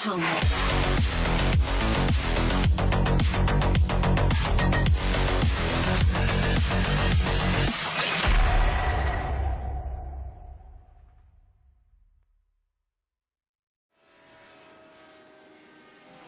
pound.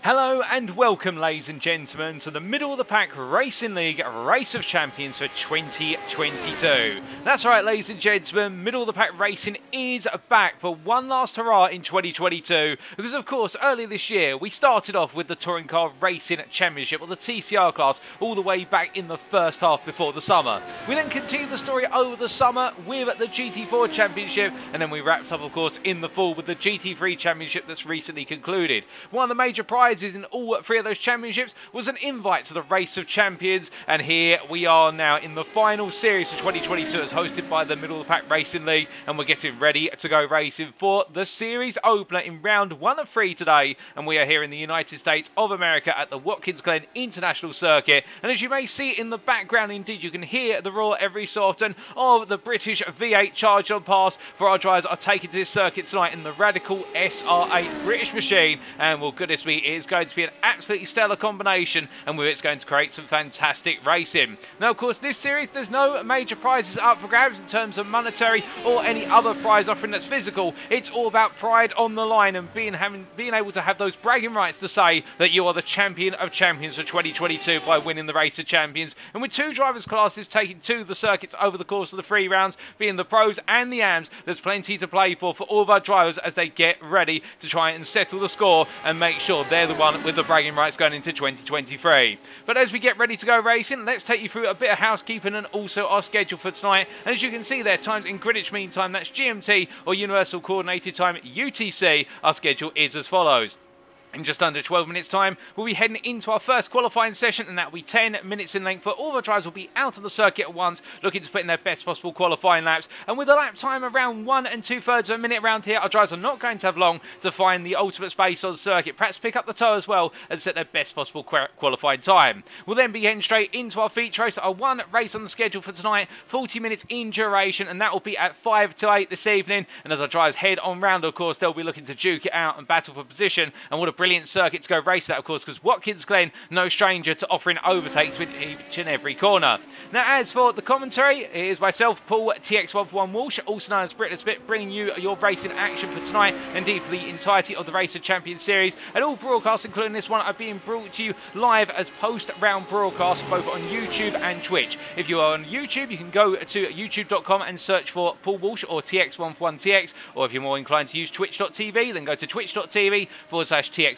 Hello and welcome, ladies and gentlemen, to the Middle of the Pack Racing League Race of Champions for 2022. That's right, ladies and gentlemen, Middle of the Pack Racing is back for one last hurrah in 2022 because, of course, earlier this year we started off with the Touring Car Racing Championship, or the TCR class, all the way back in the first half before the summer. We then continued the story over the summer with the GT4 Championship, and then we wrapped up, of course, in the fall with the GT3 Championship that's recently concluded. One of the major prizes in all three of those championships was an invite to the Race of Champions, and here we are now in the final series of 2022 as hosted by the Middle of the Pack Racing League, and we're getting ready to go racing for the series opener in round 1 of 3 today, and we are here in the United States of America at the Watkins Glen International Circuit. And as you may see in the background, indeed you can hear the roar every so often of the British V8 charged on pass for our drivers are taking to this circuit tonight in the radical SR8 British machine, and well, goodness me, it's going to be an absolutely stellar combination, and with it's going to create some fantastic racing. Now, of course, this series, there's no major prizes up for grabs in terms of monetary or any other prize offering that's physical. It's all about pride on the line and being able to have those bragging rights to say that you are the champion of champions for 2022 by winning the Race of Champions. And with 2 drivers' classes taking to the circuits over the course of the 3 rounds, being the pros and the AMs, there's plenty to play for all of our drivers as they get ready to try and settle the score and make sure they're the one with the bragging rights going into 2023. But as we get ready to go racing, let's take you through a bit of housekeeping and also our schedule for tonight. And as you can see there, times in Greenwich Mean Time, that's GMT, or Universal Coordinated Time, UTC. Our schedule is as follows. In just under 12 minutes time, we'll be heading into our first qualifying session, and that will be 10 minutes in length, where all the drivers will be out of the circuit at once, looking to put in their best possible qualifying laps. And with a lap time around 1 2/3 of a minute around here, our drivers are not going to have long to find the ultimate space on the circuit, perhaps pick up the toe as well and set their best possible qualifying time. We'll then be heading straight into our feature race, our one race on the schedule for tonight, 40 minutes in duration, and that will be at 5 to 8 this evening. And as our drivers head on round, of course, they'll be looking to duke it out and battle for position. And what a brilliant circuit to go race that, of course, because Watkins Glen, no stranger to offering overtakes with each and every corner. Now, as for the commentary, it is myself, Paul TX141 Walsh, also known as Brit Spit, bringing you your racing action for tonight, indeed for the entirety of the Race of Champions series. And all broadcasts, including this one, are being brought to you live as post-round broadcasts, both on YouTube and Twitch. If you are on YouTube, you can go to youtube.com and search for Paul Walsh or TX141TX, or if you're more inclined to use twitch.tv, then go to twitch.tv/TX141.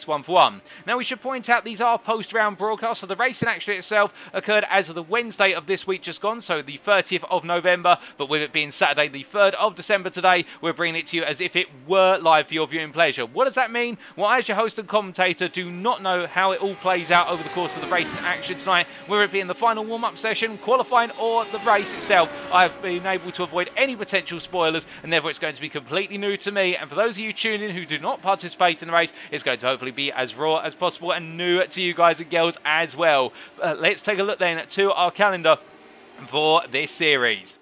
Now, we should point out these are post-round broadcasts, so the racing action itself occurred as of the Wednesday of this week just gone, so the 30th of November, but with it being Saturday the 3rd of December today, we're bringing it to you as if it were live for your viewing pleasure. What does that mean? Well, as your host and commentator, do not know how it all plays out over the course of the racing action tonight, whether it be in the final warm-up session, qualifying, or the race itself. I've been able to avoid any potential spoilers, and therefore it's going to be completely new to me, and for those of you tuning in who do not participate in the race, it's going to hopefully be as raw as possible and new to you guys and girls as well. Let's take a look then to our calendar for this series.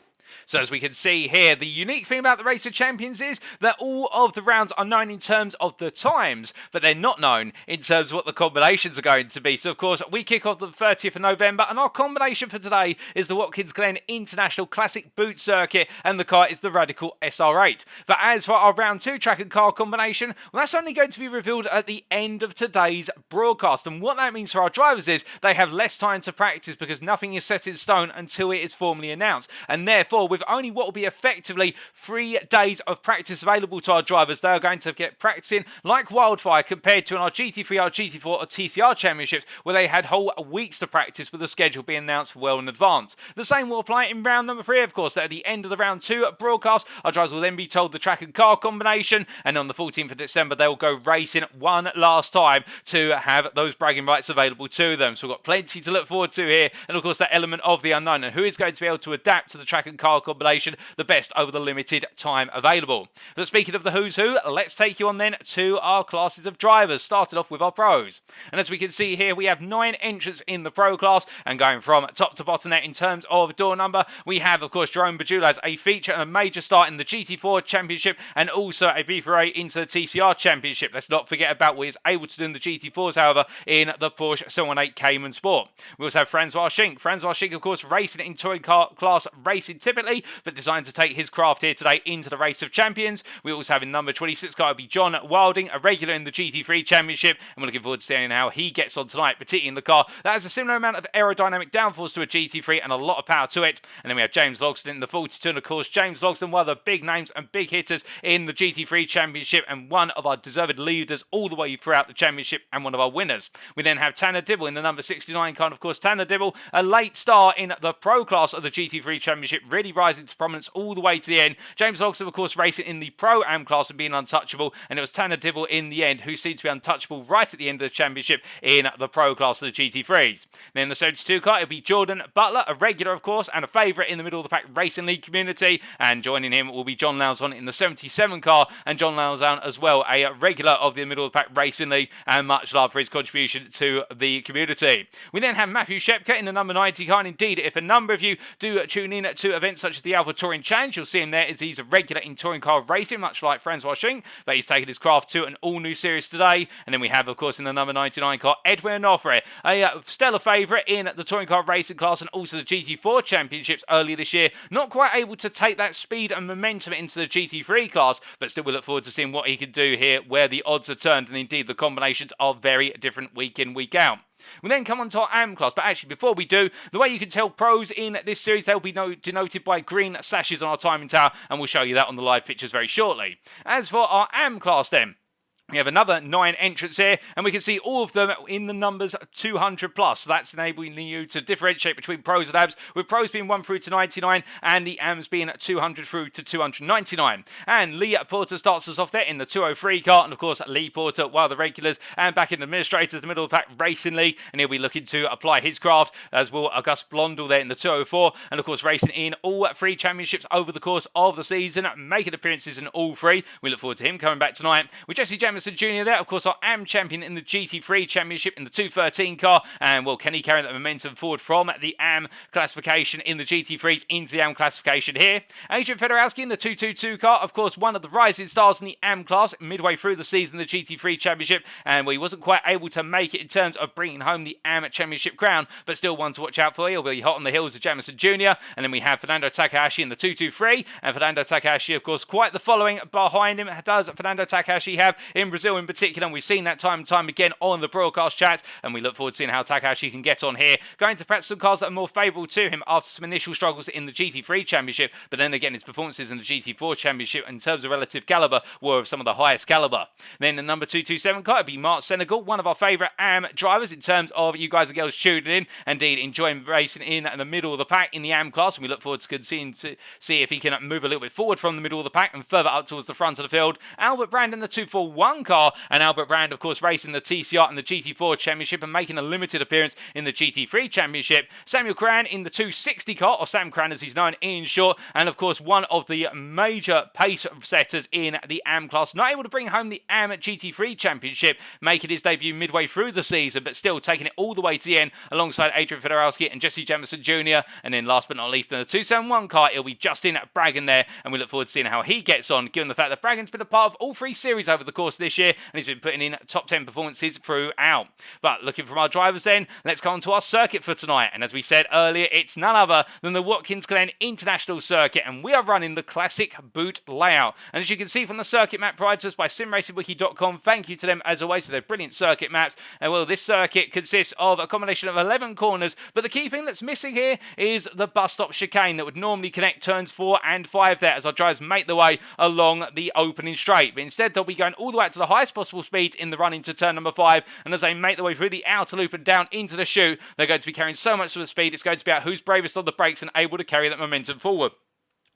So as we can see here, the unique thing about the Race of Champions is that all of the rounds are known in terms of the times, but they're not known in terms of what the combinations are going to be. So of course, we kick off the 30th of November, and our combination for today is the Watkins Glen International Classic Boot Circuit, and the car is the Radical SR8. But as for our round 2 track and car combination, well, that's only going to be revealed at the end of today's broadcast. And what that means for our drivers is they have less time to practice because nothing is set in stone until it is formally announced. And therefore, with only what will be effectively 3 days of practice available to our drivers, they are going to get practicing like wildfire compared to in our GT3, our GT4 or TCR championships, where they had whole weeks to practice with the schedule being announced well in advance. The same will apply in round number 3, of course, that at the end of the round 2 broadcast, our drivers will then be told the track and car combination, and on the 14th of December, they will go racing one last time to have those bragging rights available to them. So we've got plenty to look forward to here, and of course that element of the unknown, and who is going to be able to adapt to the track and car combination, the best over the limited time available. But speaking of the who's who, let's take you on then to our classes of drivers, started off with our pros. And as we can see here, we have 9 entrants in the pro class, and going from top to bottom there in terms of door number, we have, of course, Jerome Bajula as a feature and a major start in the GT4 Championship, and also a B4A into the TCR Championship. Let's not forget about what he's able to do in the GT4s, however, in the Porsche 718 Cayman Sport. We also have Francois Schink. Francois Schink, of course, racing in touring car class racing typically, but designed to take his craft here today into the Race of Champions. We also have in number 26 car will be John Wilding, a regular in the GT3 Championship, and we're looking forward to seeing how he gets on tonight, particularly in the car that has a similar amount of aerodynamic downforce to a GT3 and a lot of power to it. And then we have James Logsdon in the 42, and of course James Logsdon, one of the big names and big hitters in the GT3 Championship, and one of our deserved leaders all the way throughout the championship, and one of our winners. We then have Tanner Dibble in the number 69 car, and of course Tanner Dibble, a late star in the pro class of the GT3 Championship, really rising to prominence all the way to the end. James Logsdon, of course, racing in the Pro-Am class and being untouchable, and it was Tanner Dibble in the end who seemed to be untouchable right at the end of the championship in the pro class of the GT3s. Then the 72 car, it'll be Jordan Butler, a regular, of course, and a favourite in the middle of the pack Racing League community, and joining him will be John Lauzon in the 77 car, and John Lauzon as well, a regular of the middle of the pack Racing League, and much love for his contribution to the community. We then have Matthew Shepka in the number 90 car, and indeed, if a number of you do tune in to events such as the Alpha Touring Challenge, you'll see him there as he's a regular in touring car racing, much like Francois Schink, but he's taken his craft to an all-new series today. And then we have, of course, in the number 99 car, Edwin Onofre, a stellar favourite in the touring car racing class and also the GT4 Championships earlier this year. Not quite able to take that speed and momentum into the GT3 class, but still we look forward to seeing what he can do here where the odds are turned, and indeed the combinations are very different week in, week out. We then come on to our AM class, but actually before we do, the way you can tell pros in this series, they'll be denoted by green sashes on our timing tower, and we'll show you that on the live pictures very shortly. As for our AM class then, we have another 9 entrants here, and we can see all of them in the numbers 200 plus. So that's enabling you to differentiate between pros and AMs, with pros being 1 through to 99 and the AMs being 200 through to 299. And Lee Porter starts us off there in the 203 car, and of course Lee Porter, one of the regulars, and back in the administrators, the middle of the pack Racing League, and he'll be looking to apply his craft, as will Auguste Blondel there in the 204, and of course racing in all 3 championships over the course of the season, making appearances in all 3. We look forward to him coming back tonight. With Jesse Jameson Jr. there, of course, our AM champion in the GT3 Championship in the 213 car, and well, can he carry that momentum forward from the AM classification in the GT3s into the AM classification here? Adrian Fedorowski in the 222 car, of course, one of the rising stars in the AM class midway through the season, the GT3 Championship, and well, he wasn't quite able to make it in terms of bringing home the AM Championship crown, but still one to watch out for. He'll be hot on the heels of Jamison Jr., and then we have Fernando Takahashi in the 223, and Fernando Takahashi, of course, quite the following behind him does Fernando Takahashi have in Brazil in particular, and we've seen that time and time again on the broadcast chat, and we look forward to seeing how Takahashi can get on here, going to perhaps some cars that are more favourable to him after some initial struggles in the GT3 Championship, but then again his performances in the GT4 Championship in terms of relative calibre were of some of the highest calibre. Then the number 227 car would be Mark Senegal, one of our favourite AM drivers in terms of you guys and girls tuning in, indeed enjoying racing in the middle of the pack in the AM class, and we look forward to continuing to see if he can move a little bit forward from the middle of the pack and further up towards the front of the field. Albert Brand in the 241 car, and Albert Brand, of course, racing the TCR and the GT4 Championship and making a limited appearance in the GT3 Championship. Samuel Cran in the 260 car, or Sam Cran as he's known in short, and of course one of the major pace setters in the AM class, not able to bring home the AM GT3 Championship, making his debut midway through the season, but still taking it all the way to the end alongside Adrian Fedorowski and Jesse Jamison Jr. And then last but not least in the 271 car, it'll be Justin Braggon there, and we look forward to seeing how he gets on, given the fact that Braggon's been a part of all 3 series over the course of this year, and he's been putting in top 10 performances throughout. But looking from our drivers then, let's go on to our circuit for tonight. And as we said earlier, it's none other than the Watkins Glen International Circuit, and we are running the classic boot layout. And as you can see from the circuit map provided to us by simracingwiki.com, thank you to them as always for their brilliant circuit maps. And well, this circuit consists of a combination of 11 corners, but the key thing that's missing here is the bus stop chicane that would normally connect turns 4 and 5 there as our drivers make their way along the opening straight. But instead, they'll be going all the way up to the highest possible speed in the run into turn number 5, and as they make their way through the outer loop and down into the chute, they're going to be carrying so much of the speed, it's going to be out who's bravest on the brakes and able to carry that momentum forward.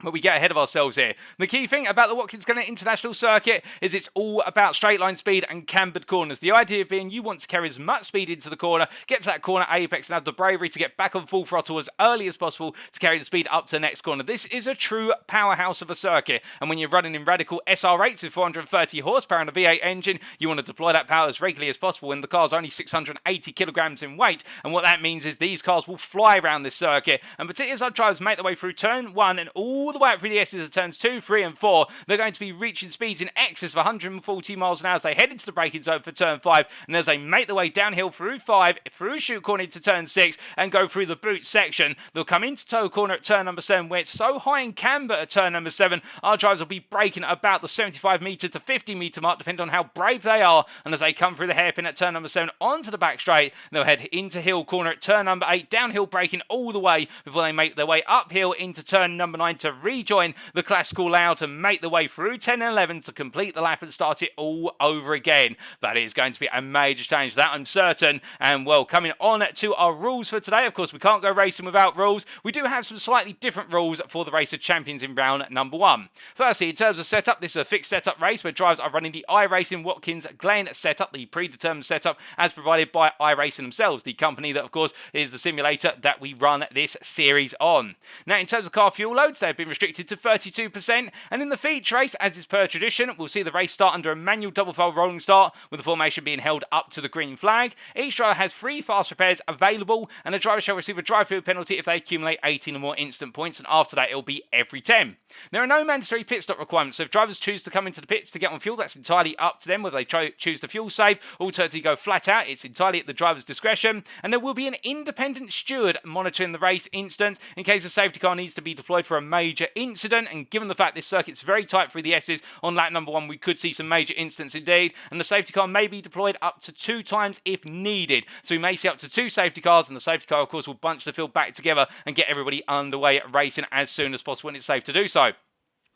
But we get ahead of ourselves here. The key thing about the Watkins Glen International circuit is it's all about straight line speed and cambered corners. The idea being you want to carry as much speed into the corner, get to that corner apex, and have the bravery to get back on full throttle as early as possible to carry the speed up to the next corner. This is a true powerhouse of a circuit. And when you're running in radical SR8s with 430 horsepower and a V8 engine, you want to deploy that power as regularly as possible when the car's only 680 kilograms in weight. And what that means is these cars will fly around this circuit. And particularly as our drivers make their way through turn 1 and all the way up through the S's of turns 2, 3 and 4, they're going to be reaching speeds in excess of 140 miles an hour as they head into the braking zone for turn 5, and as they make their way downhill through 5, through shoot corner into turn 6, and go through the boot section, they'll come into toe corner at turn number 7, where it's so high in camber at turn number 7, our drivers will be braking at about the 75 metre to 50 metre mark, depending on how brave they are, and as they come through the hairpin at turn number 7 onto the back straight, they'll head into hill corner at turn number 8, downhill braking all the way before they make their way uphill into turn number 9 to rejoin the classical layout and make the way through 10 and 11 to complete the lap and start it all over again. That is going to be a major change, that I'm certain. And well, coming on to our rules for today, of course we can't go racing without rules. We do have some slightly different rules for the Race of Champions in round number 1. Firstly, in terms of setup, this is a fixed setup race where drivers are running the iRacing Watkins Glen setup, the predetermined setup as provided by iRacing themselves, the company that of course is the simulator that we run this series on. Now in terms of car fuel loads, they've been restricted to 32%, and in the feature race, as is per tradition, we'll see the race start under a manual double fold rolling start with the formation being held up to the green flag. Each driver has 3 fast repairs available, and a driver shall receive a drive field penalty if they accumulate 18 or more instant points, and after that it'll be every 10. There are no mandatory pit stop requirements, so if drivers choose to come into the pits to get on fuel, that's entirely up to them whether they choose to fuel save or alternatively go flat out. It's entirely at the driver's discretion, and there will be an independent steward monitoring the race instance in case a safety car needs to be deployed for a major incident. And given the fact this circuit's very tight through the S's, on lap number 1 we could see some major incidents indeed, and the safety car may be deployed up to 2 times if needed. So we may see up to 2 safety cars, and the safety car of course will bunch the field back together and get everybody underway racing as soon as possible when it's safe to do so.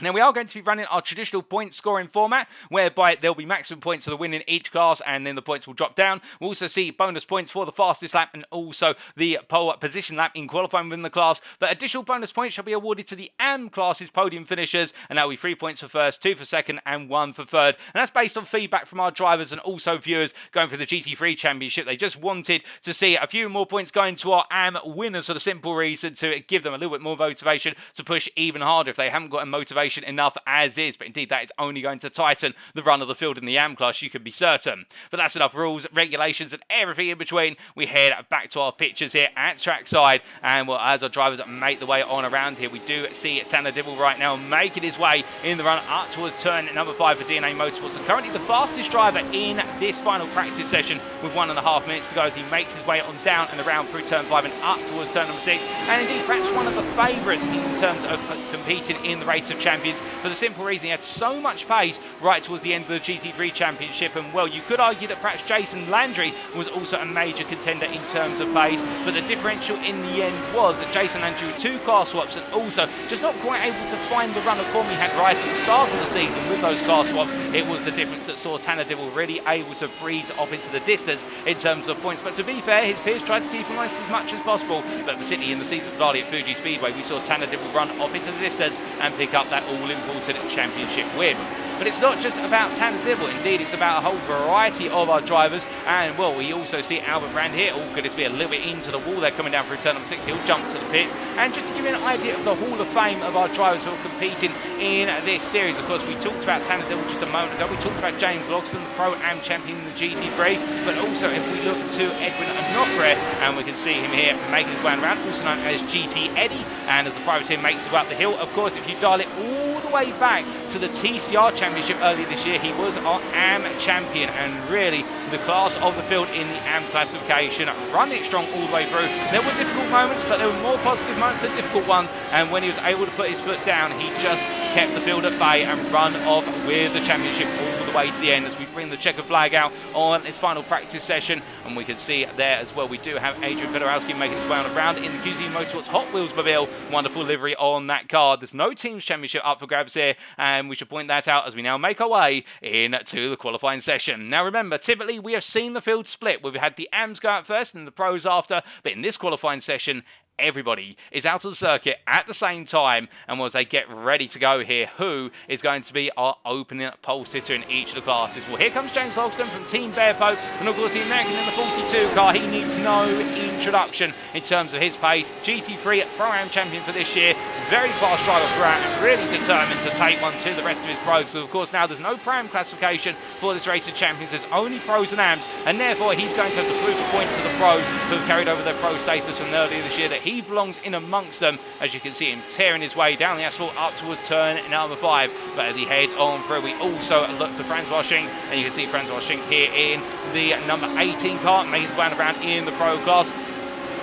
Now, we are going to be running our traditional point scoring format, whereby there'll be maximum points for the win in each class, and then the points will drop down. We'll also see bonus points for the fastest lap and also the pole position lap in qualifying within the class. But additional bonus points shall be awarded to the AM class's podium finishers, and that'll be 3 points for first, 2 for second, and 1 for third. And that's based on feedback from our drivers and also viewers going through the GT3 Championship. They just wanted to see a few more points going to our AM winners for the simple reason to give them a little bit more motivation to push even harder if they haven't got a motivation enough as is. But indeed that is only going to tighten the run of the field in the AM class, you can be certain. But that's enough rules, regulations and everything in between. We head back to our pictures here at trackside, and well, as our drivers make the way on around here, we do see Tanner Dibble right now making his way in the run up towards turn number 5 for DNA Motorsports, and currently the fastest driver in this final practice session with 1.5 minutes to go as he makes his way on down and around through turn 5 and up towards turn number 6, and indeed perhaps one of the favourites in terms of competing in the Race of Champions, for the simple reason he had so much pace right towards the end of the GT3 Championship. And well, you could argue that perhaps Jason Landry was also a major contender in terms of pace, but the differential in the end was that Jason Landry with 2 car swaps and also just not quite able to find the run of form he had right at the start of the season with those car swaps. It was the difference that saw Tanner Dibble really able to breeze off into the distance in terms of points. But to be fair, his peers tried to keep him honest as much as possible, but particularly in the season finale at Fuji Speedway, we saw Tanner Dibble run off into the distance and pick up that all-important championship win. But it's not just about Tanner Dibble, indeed it's about a whole variety of our drivers, and well, we also see Albert Brand here. Oh, could this be a little bit into the wall? They're coming down through turn number 6, he'll jump to the pits. And just to give you an idea of the Hall of Fame of our drivers who are competing in this series, of course we talked about Tanner Dibble just a moment ago, we talked about James Logston, the Pro-Am champion in the GT3, but also if we look to Edwin Onofre, and we can see him here making his way around, also known as GT Eddie, and as the privateer makes his way up the hill, of course if you dial it all the way back to the TCR Championship earlier this year, he was our AM champion, and really the class of the field in the AM classification, running it strong all the way through. There were difficult moments, but there were more positive moments than difficult ones, and when he was able to put his foot down, he just kept the field at bay and run off with the championship all the way to the end as we bring the checker flag out on this final practice session. And we can see there as well, we do have Adrian Fedorowski making his way on around in the QZ Motorsports Hot Wheels Mobile. Wonderful livery on that car. There's no team's championship up for grabs here, and we should point that out as we now make our way into the qualifying session. Now remember, typically we have seen the field split. We've had the AMs go out first and the pros after, but in this qualifying session, everybody is out of the circuit at the same time, and as they get ready to go here, who is going to be our opening pole sitter in each of the classes? Well, here comes James Logston from Team Bearpoke, and of course the American in the 42 car. He needs no introduction in terms of his pace. GT3 Pro-Am champion for this year, very fast driver throughout, and really determined to take one to the rest of his pros. So of course now there's no Pro-Am classification for this race of champions, there's only pros and AMs, and therefore he's going to have to prove a point to the pros who have carried over their pro status from earlier this year that he belongs in amongst them. As you can see him tearing his way down the asphalt up towards turn number 5, but as he heads on through, we also look to Francois Schenk, and you can see Francois Schenk here in the number 18 car, making his way around in the pro class,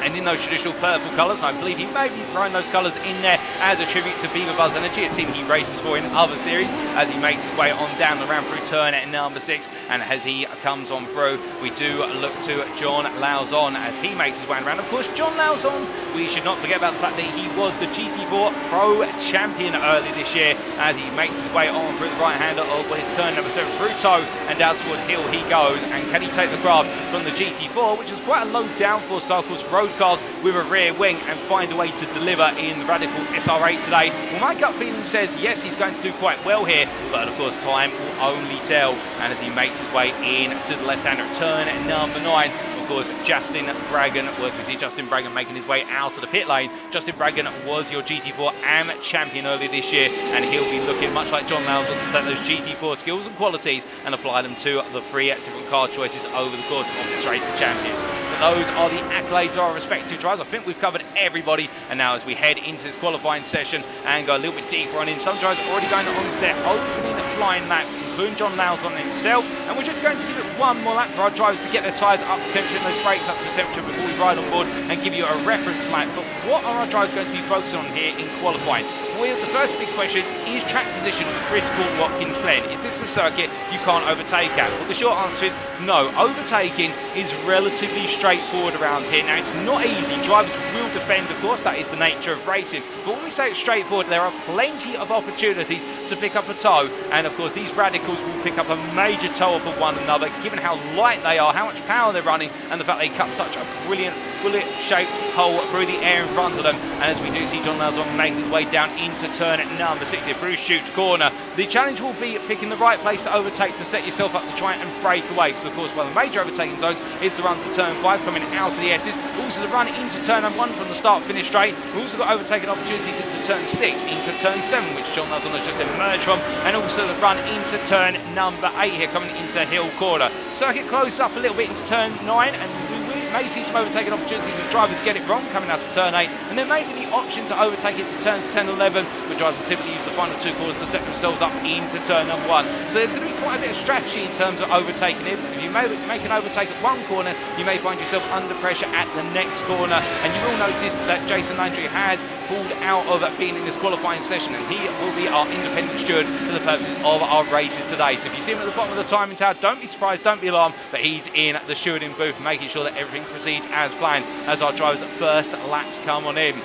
and in those traditional purple colours. I believe he may be throwing those colours in there as a tribute to Beaver Buzz Energy, a team he races for in other series, as he makes his way on down the ramp through turn at number 6. And as he comes on through, we do look to John Lauzon as he makes his way around. Of course, John Lauzon, we should not forget about the fact that he was the GT4 Pro Champion early this year, as he makes his way on through the right-hander of what is turn number 7 through toe, and down toward hill he goes. And can he take the graph from the GT4, which is quite a low downforce car, of course, road cars with a rear wing, and find a way to deliver in the radical SR8 today? Well, my gut feeling says yes, he's going to do quite well here, but of course time will only tell. And as he makes his way in to the left-hander at turn number 9, of course, Justin Braggan was, we see Justin Braggan making his way out of the pit lane. Justin Braggan was your GT4 AM champion earlier this year, and he'll be looking much like John Lauzon to take those GT4 skills and qualities and apply them to the 3 different car choices over the course of this race of champions. Those are the accolades of our respective drivers. I think we've covered everybody, and now as we head into this qualifying session and go a little bit deeper on in, some drivers are already going on to their opening flying laps, including John Lauzon himself, and we're just going to give it one more lap for our drivers to get their tyres up to temperature and those brakes up to temperature before we ride on board and give you a reference lap. But what are our drivers going to be focusing on here in qualifying? Well, the first big question is track position critical at Watkins Glen? Is this a circuit you can't overtake at? Well, the short answer is no. Overtaking is relatively straightforward around here. Now, it's not easy. Drivers will defend, of course, that is the nature of racing. But when we say it's straightforward, there are plenty of opportunities to pick up a toe. And, of course, these radicals will pick up a major toe off of one another, given how light they are, how much power they're running, and the fact they cut such a brilliant bullet-shaped hole through the air in front of them. And as we do see John Lauzon making his way down into turn at number 6 here through Chute Corner, the challenge will be picking the right place to overtake to set yourself up to try and break away. So of course one of the major overtaking zones is the run to turn 5 coming out of the S's, also the run into turn number 1 from the start finish straight. We've also got overtaking opportunities into turn 6, into turn 7, which John Lauzon has just emerged from, and also the run into turn number 8 here coming into Hill Corner. Circuit closes up a little bit into turn 9, and may see some overtaking opportunities as drivers get it wrong coming out to turn 8, and there may be the option to overtake into turns 10 and 11, but drivers will typically use the final 2 corners to set themselves up into turn number 1. So there's going to be quite a bit of strategy in terms of overtaking here, because if you make an overtake at one corner, you may find yourself under pressure at the next corner. And you will notice that Jason Landry has pulled out of being in this qualifying session, and he will be our independent steward for the purposes of our races today. So if you see him at the bottom of the timing tower, don't be surprised, don't be alarmed, but he's in the stewarding booth making sure that everything proceeds as planned as our drivers' first laps come on in.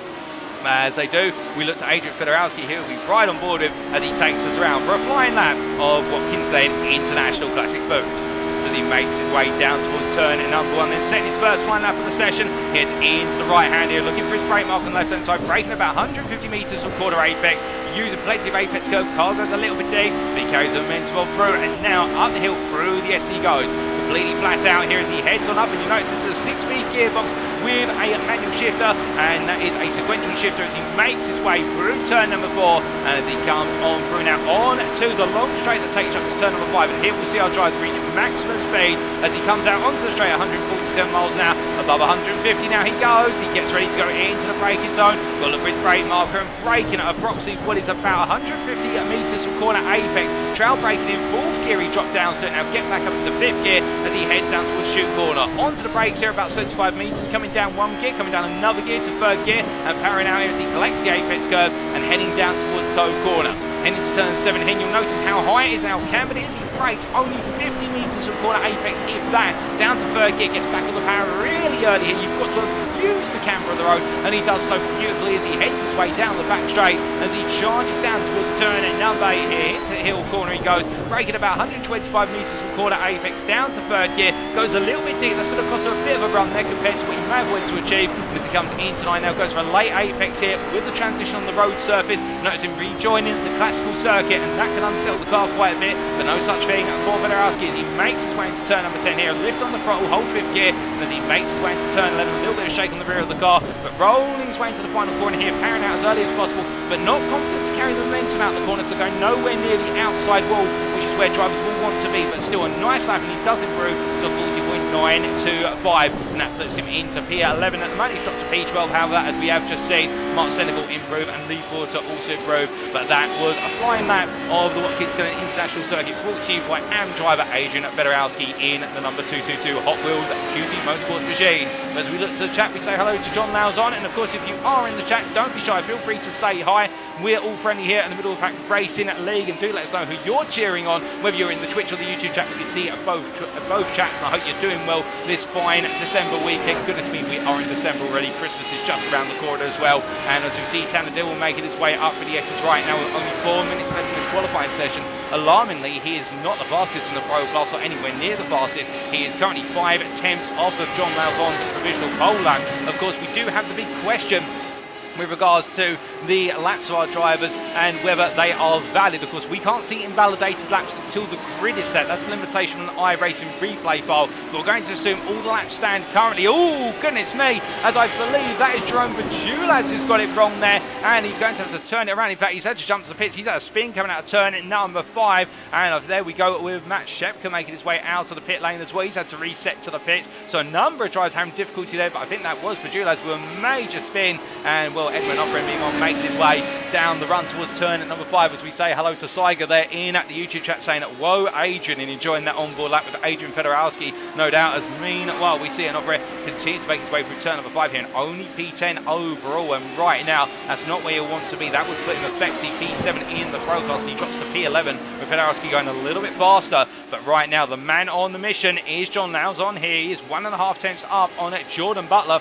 As they do, we look to Adrian Fedorowski, who will be right on board with as he takes us around for a flying lap of Watkins Glen International Classic Booth. As he makes his way down towards turn number 1, then setting his first flying lap of the session, heads into the right hand here, looking for his brake mark on the left hand side, braking about 150 metres from quarter apex, using plenty of apex curve. Car goes a little bit deep, but he carries the momentum on through, and now up the hill through the SC goes, completely flat out here as he heads on up, and you notice this is a 6-speed gearbox with a manual shifter, and that is a sequential shifter as he makes his way through turn number 4, and as he comes on through now on to the long straight that takes you up to turn number 5, and here we'll see our drivers reach maximum speed as he comes out onto the straight at 147 miles an hour, above 150 now he goes, he gets ready to go into the braking zone, got to look for his brake marker, and braking at approximately what is about 150 metres from corner apex, trail braking in 4th gear, he dropped down to it, now get back up to 5th gear as he heads down towards Chute Corner, onto the brakes here about 75 metres, coming down 1 gear, coming down another gear to 3rd gear, and powering out here as he collects the apex curve and heading down towards Toe Corner. Heading to turn 7 here, you'll notice how high it is and how cambered it is. He brakes, only 50 metres from corner apex, if that. Down to third gear, gets back on the power really early here. You've got to use the camber of the road, and he does so beautifully as he heads his way down the back straight as he charges down towards turn number 8 here. Into the hill corner he goes, braking about 125 metres from corner apex down to third gear, goes a little bit deep. That's going to cost him a bit of a run there compared to what he may have wanted to achieve. And as he comes into 9 now, goes for a late apex here with the transition on the road surface. Notice him rejoining the classical circuit, and that can unsettle the car quite a bit, but no such thing for Federowski as he makes his way into turn number 10 here. Lift on the throttle, hold 5th gear, and as he makes his way into turn 11, a little bit of shake on the rear of the car, but rolling his way into the final corner here, powering out as early as possible, but not confident to carry the momentum out the corner, so going nowhere near the outside wall, which is where drivers will want to be, but still a nice lap, and he does improve to 40.925, and that puts him into P11 at the moment. He's dropped to P12, however, as we have just seen, Mark Senegal improve and Lee Porter also improve, but that was a flying lap of the Watkins Glen International Circuit, brought to you by AM driver Adrian Federowski in the number 222 Hot Wheels QC Motorsports machine. As we look to the chat, we say hello to John Lauzon, and of course if you are in the chat, don't be shy, feel free to say hi. We're all friendly here in the middle of the pack racing league, and do let us know who you're cheering on, whether you're in the Twitch or the YouTube chat. We can see both chats, and I hope you're doing well this fine December weekend. Goodness me, we are in December already. Christmas is just around the corner as well, and as we see, Tanner Dill making his way up for the S's right now with only 4 minutes left in this qualifying session. Alarmingly, he is not the fastest in the Pro class or anywhere near the fastest. He is currently 5 tenths off of John Lauzon's provisional pole lap. Of course, we do have the big question with regards to the laps of our drivers and whether they are valid. Of course, we can't see invalidated laps until the grid is set. That's the limitation on the iRacing replay file. But we're going to assume all the laps stand currently. Oh, goodness me, as I believe that is Jerome Bajulas who's got it wrong there, and he's going to have to turn it around. In fact, he's had to jump to the pits. He's had a spin coming out of turn at number 5, and there we go with Matt Shepka making his way out of the pit lane as well. He's had to reset to the pits, so a number of drivers having difficulty there, but I think that was Bajulas with a major spin, and well, Edmund Offren being on making his way down the run towards turn at number 5 as we say hello to Saiga there in at the YouTube chat saying whoa Adrian, and enjoying that onboard lap with Adrian Federowski, no doubt. As meanwhile we see an Offren continue to make his way through turn number 5 here, and only P10 overall, and right now that's not where you want to be. That would put him effectively P7 in the Pro class. He drops to P11 with Federowski going a little bit faster, but right now the man on the mission is John Lauzon here. He is 1.5 tenths up on Jordan Butler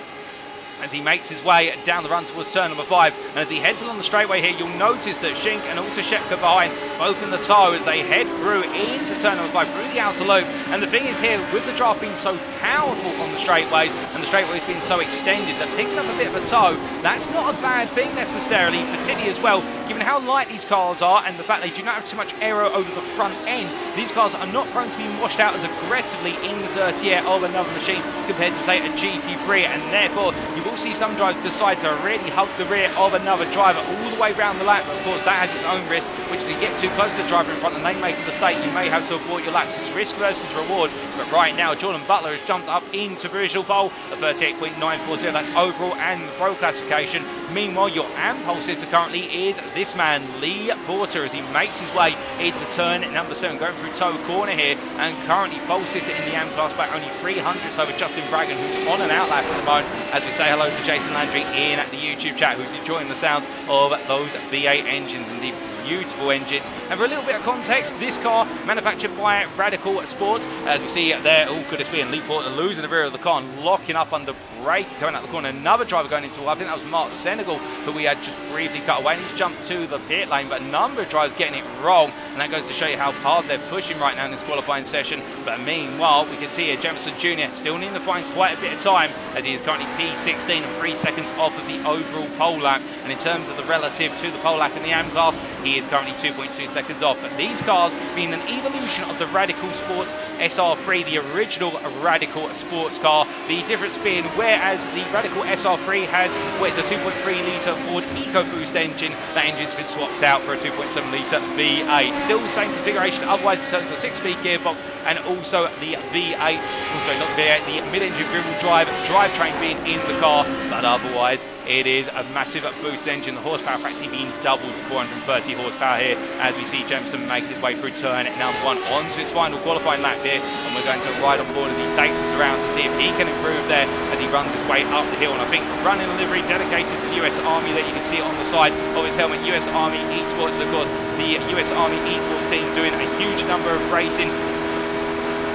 as he makes his way down the run towards turn number 5. And as he heads along the straightway here, you'll notice that Shink and also Shepka behind, both in the tow as they head through into turn number 5 through the outer loop. And the thing is here, with the draft being so powerful on the straightaways and the straightaways being so extended, that picking up a bit of a tow, that's not a bad thing necessarily, particularly as well, given how light these cars are and the fact they do not have too much aero over the front end. These cars are not prone to being washed out as aggressively in the dirty air of another machine compared to say a GT3, and therefore you will see some drivers decide to really hug the rear of another driver all the way around the lap. Of course, that has its own risk, which is to get too close to the driver in front and they make a mistake, you may have to abort your laps. It's risk versus reward. But right now, Jordan Butler has jumped up into provisional pole at 38.940. That's overall and the Pro classification. Meanwhile, your AM pole sitter currently is this man, Lee Porter, as he makes his way into turn number 7, going through tow corner here, and currently pole sitter in the AM class by only 300ths over Justin Bragan, who's on an outlap at the moment, as we say hello to Jason Landry in at the YouTube chat, who's enjoying the sounds of those V8 engines, indeed beautiful engines. And for a little bit of context, this car manufactured by Radical Sports, as we see there, oh goodness me, and Lee Porter losing the rear of the car and locking up under brake, coming out the corner. Another driver going into, I think that was Mark Senegal, who we had just briefly cut away, and he's jumped to the pit lane, but a number of drivers getting it wrong, and that goes to show you how hard they're pushing right now in this qualifying session. But meanwhile, we can see here Jemison Jr. still needing to find quite a bit of time, as he is currently P16 and 3 seconds off of the overall pole lap, and in terms of the relative to the pole lap in the AM class, he is currently 2.2 seconds off. But these cars being an evolution of the Radical Sports SR3, the original Radical Sports car, the difference being whereas the Radical SR3 has what is a 2.3 litre Ford EcoBoost engine, that engine's been swapped out for a 2.7 litre V8. Still the same configuration otherwise in terms of the 6-speed gearbox and also the V8, also not V8, the mid-engine rear-wheel drive drivetrain being in the car, but otherwise it is a massive boost engine, the horsepower practically being doubled to 430 horsepower here as we see Jemison making his way through turn number 1 onto his final qualifying lap here, and we're going to ride on board as he takes us around to see if he can improve there as he runs his way up the hill. And I think running a livery dedicated to the US Army that you can see on the side of his helmet, US Army Esports, of course the US Army Esports team doing a huge number of racing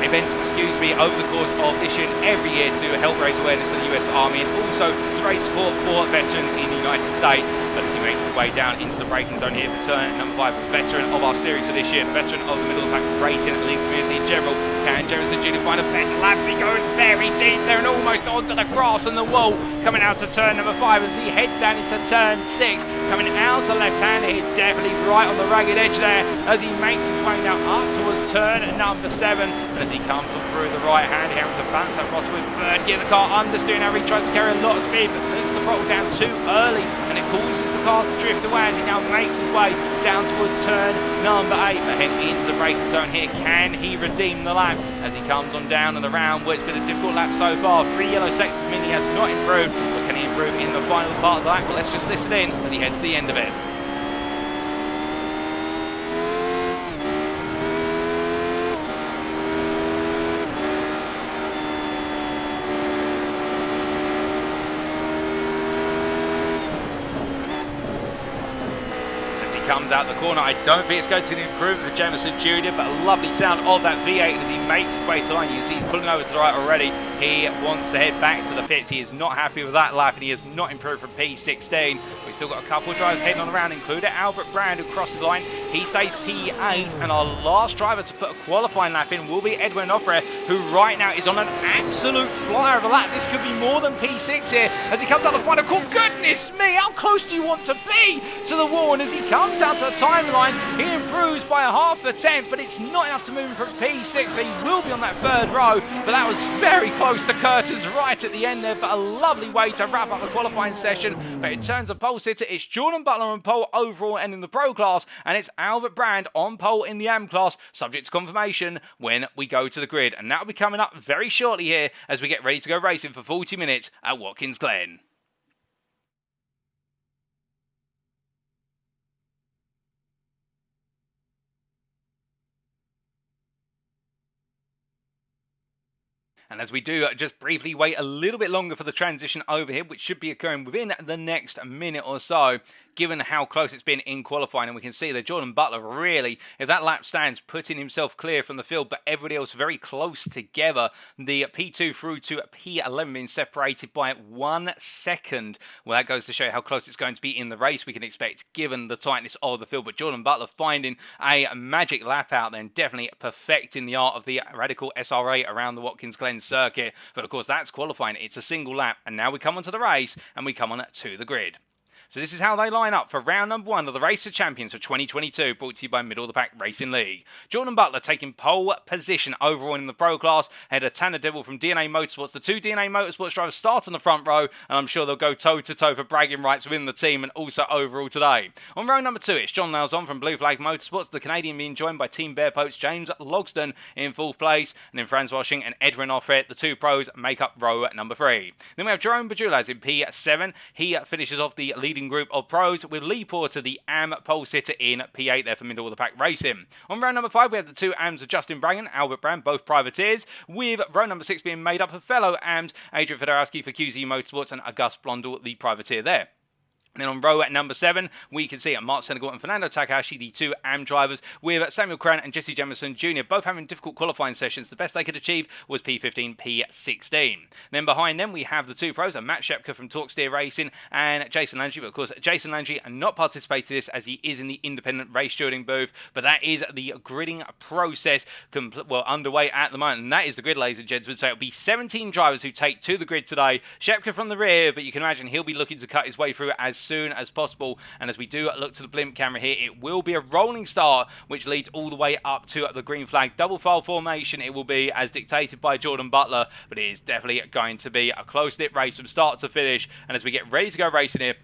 events, over the course of this year and every year to help raise awareness for the US Army and also to raise support for veterans in the United States. But as he makes his way down into the braking zone here for turn number 5, a veteran of our series for this year, a veteran of the middle of the pack racing and league community in general, can Jemison Jr. find a better lap? He goes very deep there and almost onto the grass and the wall, coming out to turn number 5 as he heads down into turn 6, coming out to left hand here, definitely right on the ragged edge there as he makes his way now up towards turn number 7, and as he comes on through the right hand, having to balance that cross with third gear. The car understeering now, he tries to carry a lot of speed but puts the throttle down too early and it causes the car to drift away as he now makes his way down towards turn number 8, but heading into the braking zone here. Can he redeem the lap as he comes on down and around? Well, it's been a difficult lap so far. 3 yellow sectors mean he has not improved, but can he improve in the final part of the lap? Well, let's just listen in as he heads to the end of it. Comes out the corner. I don't think it's going to improve for Jemison Jr., but a lovely sound of that V8 as he makes his way to the line. You can see he's pulling over to the right already. He wants to head back to the pits. He is not happy with that lap and he has not improved from P16. We've still got a couple of drivers heading on around, including Albert Brand, who crosses the line. He stays P8, and our last driver to put a qualifying lap in will be Edwin Offre, who right now is on an absolute flyer of a lap. This could be more than P6 here as he comes out the final call. Goodness me, how close do you want to be to the wall? And as he comes down to the timeline, he improves by a half a tenth, but it's not enough to move him from P6, so he will be on that third row. But that was very close to curtains right at the end there, but a lovely way to wrap up the qualifying session. But in terms of pole sitter, it's Jordan Butler on pole overall and in the pro class, and it's Albert Brand on pole in the AM class, subject to confirmation when we go to the grid. And that will be coming up very shortly here as we get ready to go racing for 40 minutes at Watkins Glen. And as we do just briefly wait a little bit longer for the transition over here, which should be occurring within the next minute or so, given how close it's been in qualifying, and we can see that Jordan Butler really, if that lap stands, putting himself clear from the field, but everybody else very close together. The P2 through to P11 being separated by 1 second. Well, that goes to show how close it's going to be in the race we can expect, given the tightness of the field. But Jordan Butler finding a magic lap out there and definitely perfecting the art of the radical SR8 around the Watkins Glen circuit. But of course, that's qualifying. It's a single lap, and now we come onto the race and we come on to the grid. So this is how they line up for round number 1 of the Race of Champions for 2022, brought to you by Middle of the Pack Racing League. Jordan Butler taking pole position overall in the pro class, ahead of Tanner Dibble from DNA Motorsports. The 2 DNA Motorsports drivers start on the front row, and I'm sure they'll go toe-to-toe for bragging rights within the team and also overall today. On row number 2, it's John Lauzon from Blue Flag Motorsports, the Canadian being joined by Team Bear Poach James Logston in 4th place, and then Franz Washing and Edwin Offred, the 2 pros, make up row number 3. Then we have Jerome Bajulas in P7. He finishes off the leading group of pros with Lee Porter, the AM pole sitter, in P8 there for Middle of the Pack Racing. On row number 5, we have the 2 AMs of Justin Bragg and Albert Brand, both privateers, with row number 6 being made up of fellow AMs, Adrian Fedorowski for QZ Motorsports and August Blondel, the privateer there. And then on row at number 7, we can see Mark Senegal and Fernando Takahashi, the 2 AM drivers, with Samuel Cran and Jesse Jemison Jr. both having difficult qualifying sessions. The best they could achieve was P15, P16. Then behind them, we have the 2 pros, Matt Shepka from Torque Steer Racing and Jason Landry. But of course, Jason Landry not participating in this as he is in the independent race stewarding booth. But that is the gridding process underway at the moment. And that is the grid, ladies and gentlemen. So it'll be 17 drivers who take to the grid today. Shepka from the rear, but you can imagine he'll be looking to cut his way through as soon as possible. And as we do look to the blimp camera here, it will be a rolling start which leads all the way up to the green flag. Double file formation it will be, as dictated by Jordan Butler, but it is definitely going to be a close-knit race from start to finish. And as we get ready to go racing here,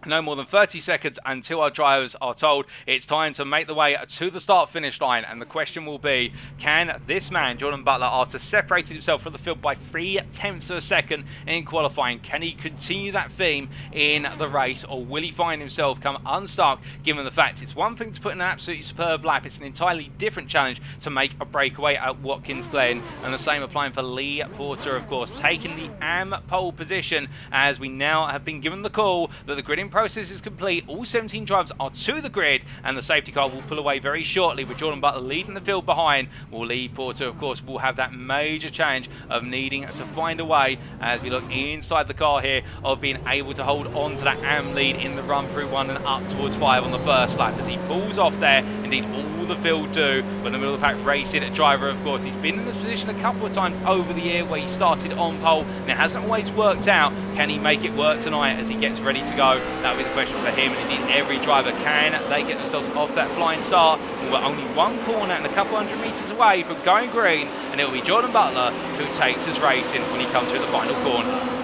No more than 30 seconds until our drivers are told it's time to make the way to the start-finish line. And the question will be, can this man, Jordan Butler, after separating himself from the field by 0.3 of a second in qualifying, can he continue that theme in the race, or will he find himself come unstuck, given the fact it's one thing to put in an absolutely superb lap, it's an entirely different challenge to make a breakaway at Watkins Glen. And the same applying for Lee Porter, of course, taking the AM pole position, as we now have been given the call that the gridding process is complete. All 17 drivers are to the grid, and the safety car will pull away very shortly, with Jordan Butler leading the field behind. Well, Lee Porter, of course, will have that major challenge of needing to find a way, as we look inside the car here, of being able to hold on to that AM lead in the run through 1 and up towards 5 on the first lap, as he pulls off there. Indeed, all the field do, but in the middle of the pack racing driver, of course, he's been in this position a couple of times over the year where he started on pole, and it hasn't always worked out. Can he make it work tonight as he gets ready to go? That'll be the question for him, and indeed every driver. Can they get themselves off to that flying start? We're only one corner and a couple hundred metres away from going green, and it'll be Jordan Butler who takes us racing when he comes to the final corner.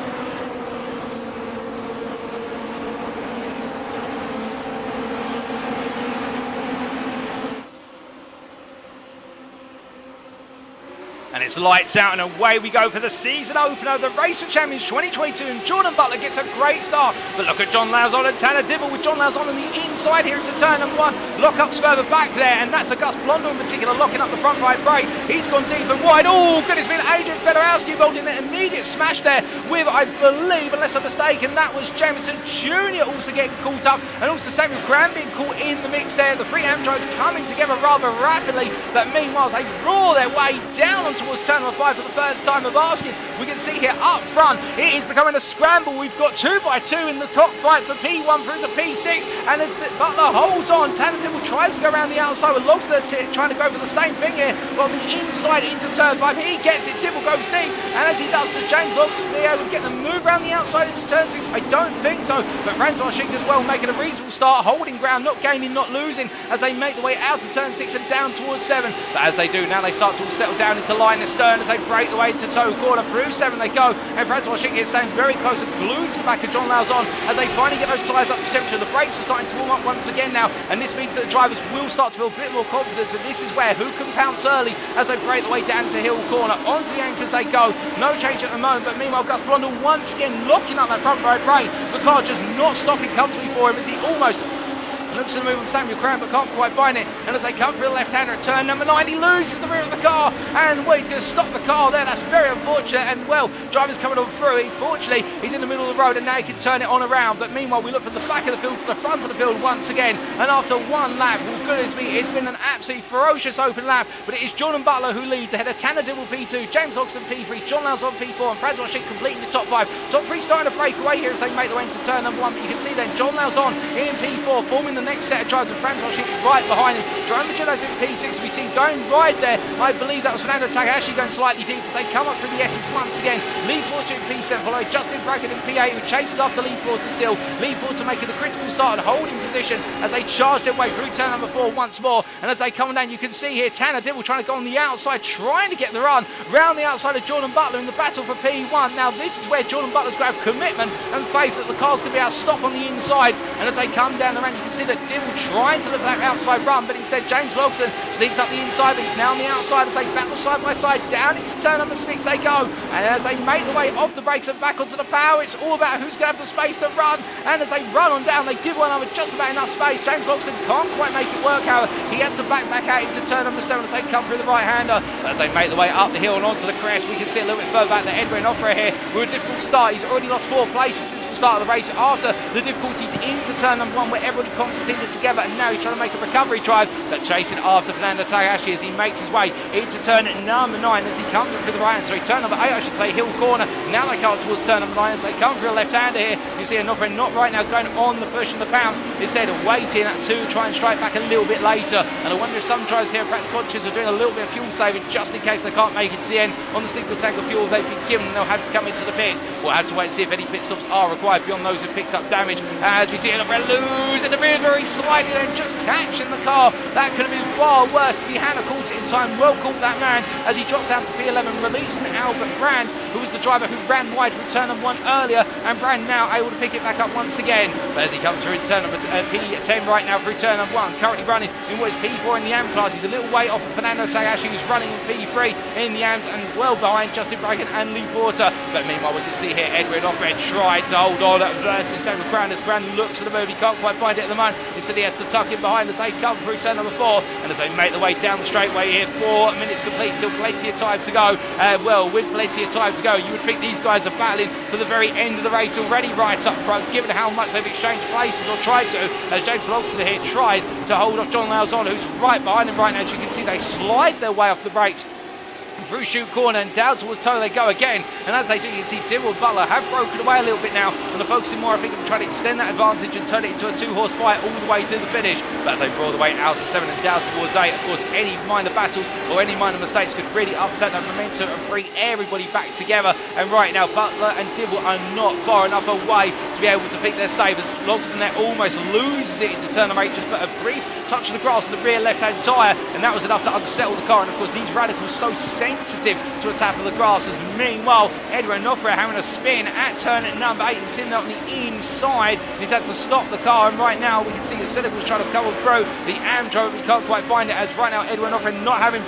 And it's lights out, and away we go for the season opener of the Race of Champions 2022, and Jordan Butler gets a great start. But look at John Lauzon and Tanner Dibble, with John Lauzon on the inside here into turn number 1. Lock-ups further back there, and that's Gus Blondell in particular locking up the front right brake. He's gone deep and wide. Oh, goodness, been Adrian Fedorowski involved in an immediate smash there with, I believe, unless I'm mistaken, that was Jameson Jr. also getting caught up, and also Samuel Cram being caught in the mix there. The three AM drivers coming together rather rapidly, but meanwhile they roar their way down onto towards turn number 5 for the first time of asking. We can see here up front, it is becoming a scramble. We've got 2x2 in the top fight for P1 through to P6, and as Butler holds on, Tanner Dibble tries to go around the outside with Logster trying to go for the same thing here, but on the inside into turn 5, he gets it, Dibble goes deep, and as he does, so James Logster be able to get the move around the outside into turn 6? I don't think so, but Francois Schick as well making a reasonable start, holding ground, not gaining, not losing, as they make the way out of turn 6 and down towards 7, but as they do, now they start to settle down into line astern as they break the way to toe corner. Through 7 they go, and Francois Schick is staying very close and glued to the back of John Lauzon as they finally get those tyres up to temperature. The brakes are starting to warm up once again now, and this means that the drivers will start to feel a bit more confidence, and this is where who can pounce early as they break the way down to hill corner. Onto the anchors they go, no change at the moment, but meanwhile Gus Blondell once again locking up that front right brake. The car just not stopping comfortably for him as he almost looks to the move on Samuel Cram, but can't quite find it. And as they come through the left-hander at turn number 9, he loses the rear of the car, and well, he's going to stop the car there. That's very unfortunate, and well, drivers coming on through. Fortunately, he's in the middle of the road, and now he can turn it on around. But meanwhile, we look from the back of the field to the front of the field once again, and after one lap, well, goodness me, it's been an absolutely ferocious open lap, but it is Jordan Butler who leads ahead of Tanner Dibble P2, James Hodgson P3, John Lauzon P4, and Francois Schick completing the top 5. Top 3 starting to break away here as they make their way into turn number 1, but you can see then John Lauzon in P4 forming the next set of drivers, and Francois Schick right behind him. Jerome Magellan's in P6, we see going wide there. I believe that was Fernando Takahashi going slightly deep as they come up through the S's once again. Lee Porter in P7, followed Justin Brackett in P8, who chases after Lee Porter still. Lee Porter making the critical start and holding position as they charge their way through turn number 4 once more. And as they come down, you can see here Tanner Dibble trying to go on the outside, trying to get the run round the outside of Jordan Butler in the battle for P1. Now this is where Jordan Butler's got to have commitment and faith that the car's going to be able to stop on the inside. And as they come down the ramp, you can see that Dibble trying to look for that outside run, but instead James Logson sneaks up the inside, but he's now on the outside as they battle side by side. Down into turn number 6 they go, and as they make the way off the brakes and back onto the power, it's all about who's going to have the space to run. And as they run on down, they give one over just about enough space. James Logson can't quite make it work, however. He has to back out into turn number 7 as they come through the right-hander. As they make the way up the hill and onto the crest, we can see a little bit further back that Edwin Offra here with a difficult start. He's already lost 4 places since the start of the race after the difficulties into turn number 1 where everybody concertinaed together, and now he's trying to make a recovery drive, but chasing after Fernando Takahashi as he makes his way into turn number 9 as he comes through the right hand. Sorry, turn number 8 I should say, hill corner. Now they come towards turn number 9 as they come through a left-hander here. You see Onofre not right now going on the push and the pounce. instead of waiting to try and strike back a little bit later. And I wonder if some drivers here, perhaps conscious of doing a little bit of fuel saving just in case they can't make it to the end on the single tank of fuel they've been given. They'll have to come into the pits. We'll have to wait and see if any pit stops are required beyond those who picked up damage. As we see it, lose in the rear very slightly, then just catching the car. That could have been far worse if he had caught it in time. Well caught that man as he drops down to P11, releasing Albert Brand, who was the driver who ran wide from turn number 1 earlier, and Brand now able to pick it back up once again. But as he comes through in turn number P10 right now through turn number 1, currently running in what is P4 in the AM class. He's a little way off of Fernando Tagashi, who's running in P3 in the AMs and well behind Justin Bragan and Lee Porter. But meanwhile, we can see here Edwin Offred tried to hold on versus Samuel Crown as Grand looks at the move. He can't quite find it at the moment. Instead, he has to tuck in behind as they come through turn number 4, and as they make the way down the straightaway here, 4 minutes complete, still plenty of time to go. Well, with plenty of time to go, you would think these guys are battling for the very end of the race already right up front, given how much they've exchanged places or tried to, as James Logston here tries to hold off John Lauzon, who's right behind him right now. As you can see, they slide their way off the brakes through shoot corner and down towards toe they go again. And as they do, you see Dibble Butler have broken away a little bit now, and they're focusing more, I think, on trying to extend that advantage and turn it into a 2-horse fight all the way to the finish. But as they brawl the way out to 7 and down towards 8, of course, any minor battles or any minor mistakes could really upset that momentum and bring everybody back together. And right now, Butler and Dibble are not far enough away to be able to think they're safe. As Logston there almost loses it into turn number 8, just put a brief touch of the grass on the rear left-hand tyre, and that was enough to unsettle the car. And of course, these radicals so sensitive to a tap of the grass. As meanwhile, Edwin Nofre having a spin at turn at number 8 and sitting on the inside. He's had to stop the car, and right now we can see that Cedric was trying to come through the AM driver, but he can't quite find it, as right now Edwin Nofre not having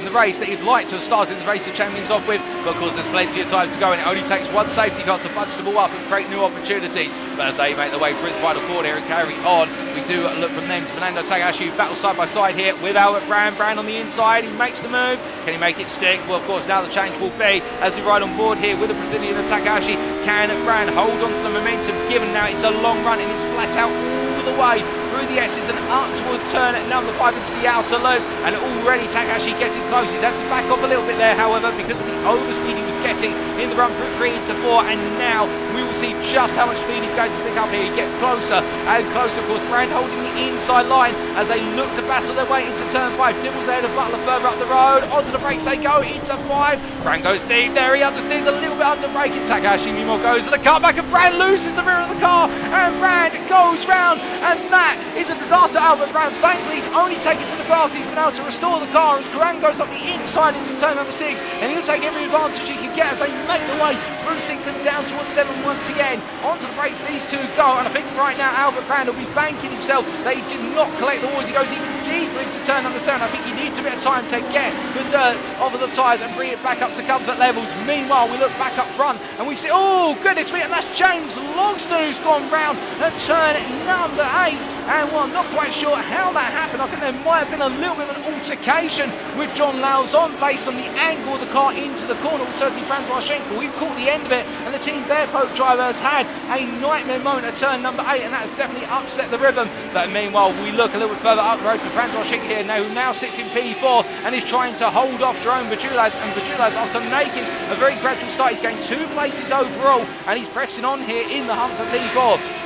the race that he'd like to have started the race of champions off with, but of course there's plenty of time to go, and it only takes one safety car to bunch the ball up and create new opportunities. But as they make their way through the final corner here and carry on, we do look from them to Fernando Tagashi, who battle side by side here with Albert Brand. Brand on the inside, he makes the move. Can he make it stick? Well, of course, now the change will be as we ride on board here with the Brazilian and Tagashi. Can Brand hold on to the momentum, given now it's a long run and it's flat out all the way through the S's and up towards turn at number 5 into the outer loop, and already Tagashi getting close. He's had to back off a little bit there, however, because of the overspeed he was getting in the run through 3 into 4, and now we will see just how much speed he's going to pick up here. He gets closer and closer, of course. Brand holding the inside line as they look to battle their way into turn 5. Dibbles ahead of Butler further up the road. Onto the brakes they go into 5. Brand goes deep there. He understeers a little bit under braking. Tagashi meanwhile goes to the cutback, and Brand loses the rear of the car, and Brand goes round, and that is a disaster. Albert Brand, thankfully, he's only taken to the grass. He's been able to restore the car as Karan goes up the inside into turn number 6, and he'll take every advantage he can get as they make the way through 6 and down towards 7 once again. Onto the brakes these two go, and I think right now Albert Brand will be thanking himself that he did not collect the wheels. He goes even deeper into turn number 7. I think he needs a bit of time to get the dirt off of the tyres and bring it back up to comfort levels. Meanwhile, we look back up front and we see, oh goodness me, and that's James Logston who's gone round at turn number 8. And well, I'm not quite sure how that happened. I think there might have been a little bit of an altercation with John Lauzon based on the angle of the car into the corner. Alternatively, Francois Schenk, but we've caught the end of it, and the Team Bearpoke driver has had a nightmare moment at turn number 8, and that has definitely upset the rhythm. But meanwhile, we look a little bit further up the road to Francois Schenk here now, who now sits in P4 and is trying to hold off Jerome Bajulaz. And Bajulaz, after making a very gradual start, he's gained 2 places overall, and he's pressing on here in the hunt for P4.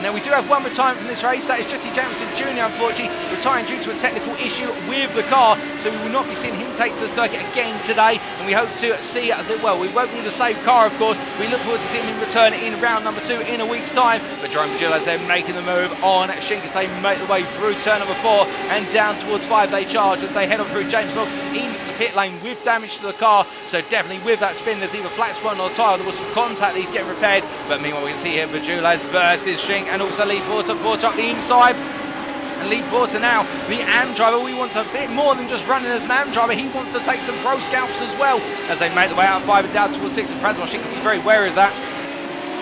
Now, we do have one retirement from this race. That is Jesse Jameson Jr., unfortunately, retiring due to a technical issue with the car. So we will not be seeing him take to the circuit again today. And we hope to see, well, we won't be the same car, of course. We look forward to seeing him return in round number 2 in a week's time. But Jerome Gillas then making the move on Schenk as they make the way through turn number 4 and down towards 5 they charge as they head on through James Logston into the pit lane with damage to the car. So definitely with that spin, there's either flat spun or tyre. There was some contact that he's getting repaired. But meanwhile, we can see here Bajulaz versus Schenk, and also Lee Porter up the inside. And Lee Porter now, the AM driver, we want a bit more than just running as an AM driver. He wants to take some pro scalps as well as they make the way out of 5 and down towards 6. And Francois Schenk can be very wary of that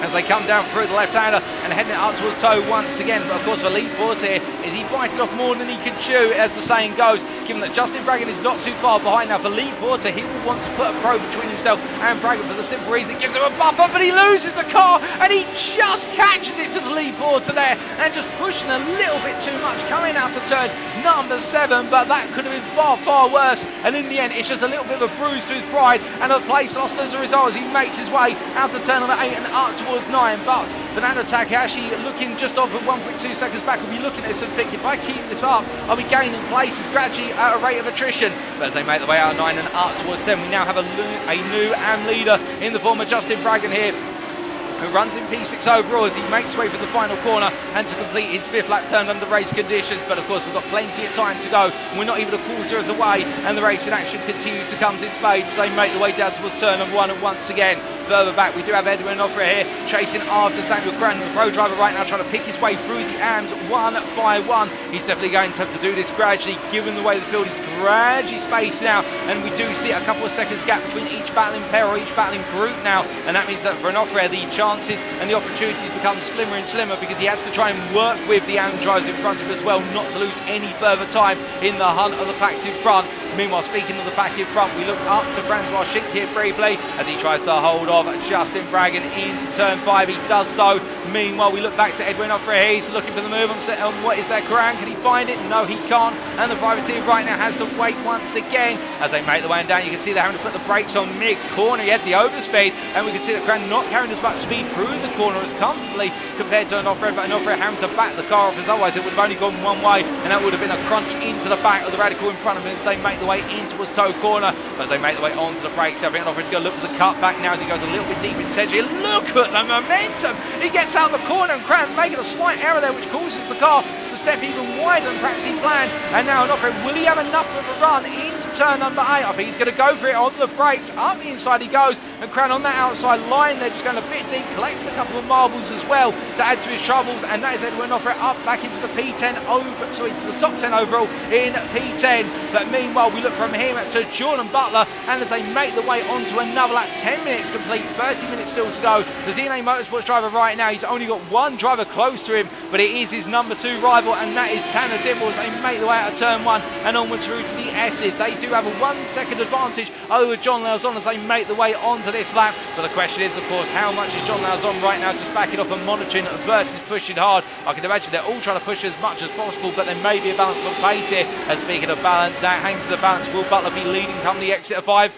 as they come down through the left-hander and heading it up towards toe once again. But of course for Lee Porter here, is he biting off more than he can chew, as the saying goes, given that Justin Bragan is not too far behind. Now for Lee Porter, he will want to put a pro between himself and Bragan for the simple reason it gives him a buffer, but he loses the car and he just catches it to Lee Porter there and just pushing a little bit too much coming out of turn number 7, but that could have been far, far worse. And in the end, it's just a little bit of a bruise to his pride and a place lost as a result as he makes his way out of turn number 8 and up towards 9. But Fernando Takahashi looking just off at 1.2 seconds back. Will be looking at this and thinking, if I keep this up, I'll be gaining places gradually at a rate of attrition. But as they make the way out of 9 and up towards 10, we now have a new AM leader in the form of Justin Bragan here, who runs in P6 overall as he makes way for the final corner and to complete his 5th lap turn under race conditions. But of course we've got plenty of time to go. We're not even a quarter of the way and the race in action continues to come in spades. They make the way down towards turn number 1, and once again further back we do have Edwin Offra here chasing after Samuel Cran, the pro driver right now, trying to pick his way through the AMs one by one. He's definitely going to have to do this gradually, given the way the field is gradually spaced now, and we do see a couple of seconds gap between each battling pair or each battling group now, and that means that for an Offra the chances and the opportunities become slimmer and slimmer, because he has to try and work with the AM drivers in front of him as well, not to lose any further time in the hunt of the packs in front. Meanwhile, speaking of the pack in front, we look up to Francois Schink here briefly as he tries to hold off Justin Bragan into turn 5. He does so. Meanwhile, we look back to Edwin Offra here. He's looking for the move on what is there, Karan? Can he find it? No, he can't. And the privateer right now has to wait once again as they make the way down. You can see they're having to put the brakes on mid-corner. He had the overspeed, and we can see that Karan not carrying as much speed through the corner as comfortably compared to an Offra, but an Offra having to back the car off, as otherwise it would have only gone one way, and that would have been a crunch into the back of the Radical in front of him as they make the way into a toe corner. As they make the way onto the brakes, I think Offra's going to look for the cut back now as he goes a little bit deep into edge. Look at the momentum! He gets out of the corner and Cran making a slight error there, which causes the car to step even wider than perhaps he planned. And now Offra, will he have enough of a run into turn number 8? I think he's going to go for it on the brakes. Up the inside he goes, and Cran on that outside line there, just going a bit deep, collects a couple of marbles as well to add to his troubles, and that is Edwin Offra up back into the P10 into the top 10 overall in P10. But meanwhile, we look from him to Jordan Butler, and as they make the way onto another lap, 10 minutes complete, 30 minutes still to go. The DNA Motorsports driver right now, he's only got one driver close to him, but it is his number 2 rival, and that is Tanner Dibbles. They make the way out of turn 1 and onwards through to the S's. They do have a 1 second advantage over John Lauzon as they make the way onto this lap. But the question is, of course, how much is John Lauzon right now just backing off and monitoring versus pushing hard? I can imagine they're all trying to push as much as possible, but there may be a balance on pace here. And speaking of balance, that hangs to the balance. Will Butler be leading come the exit of 5?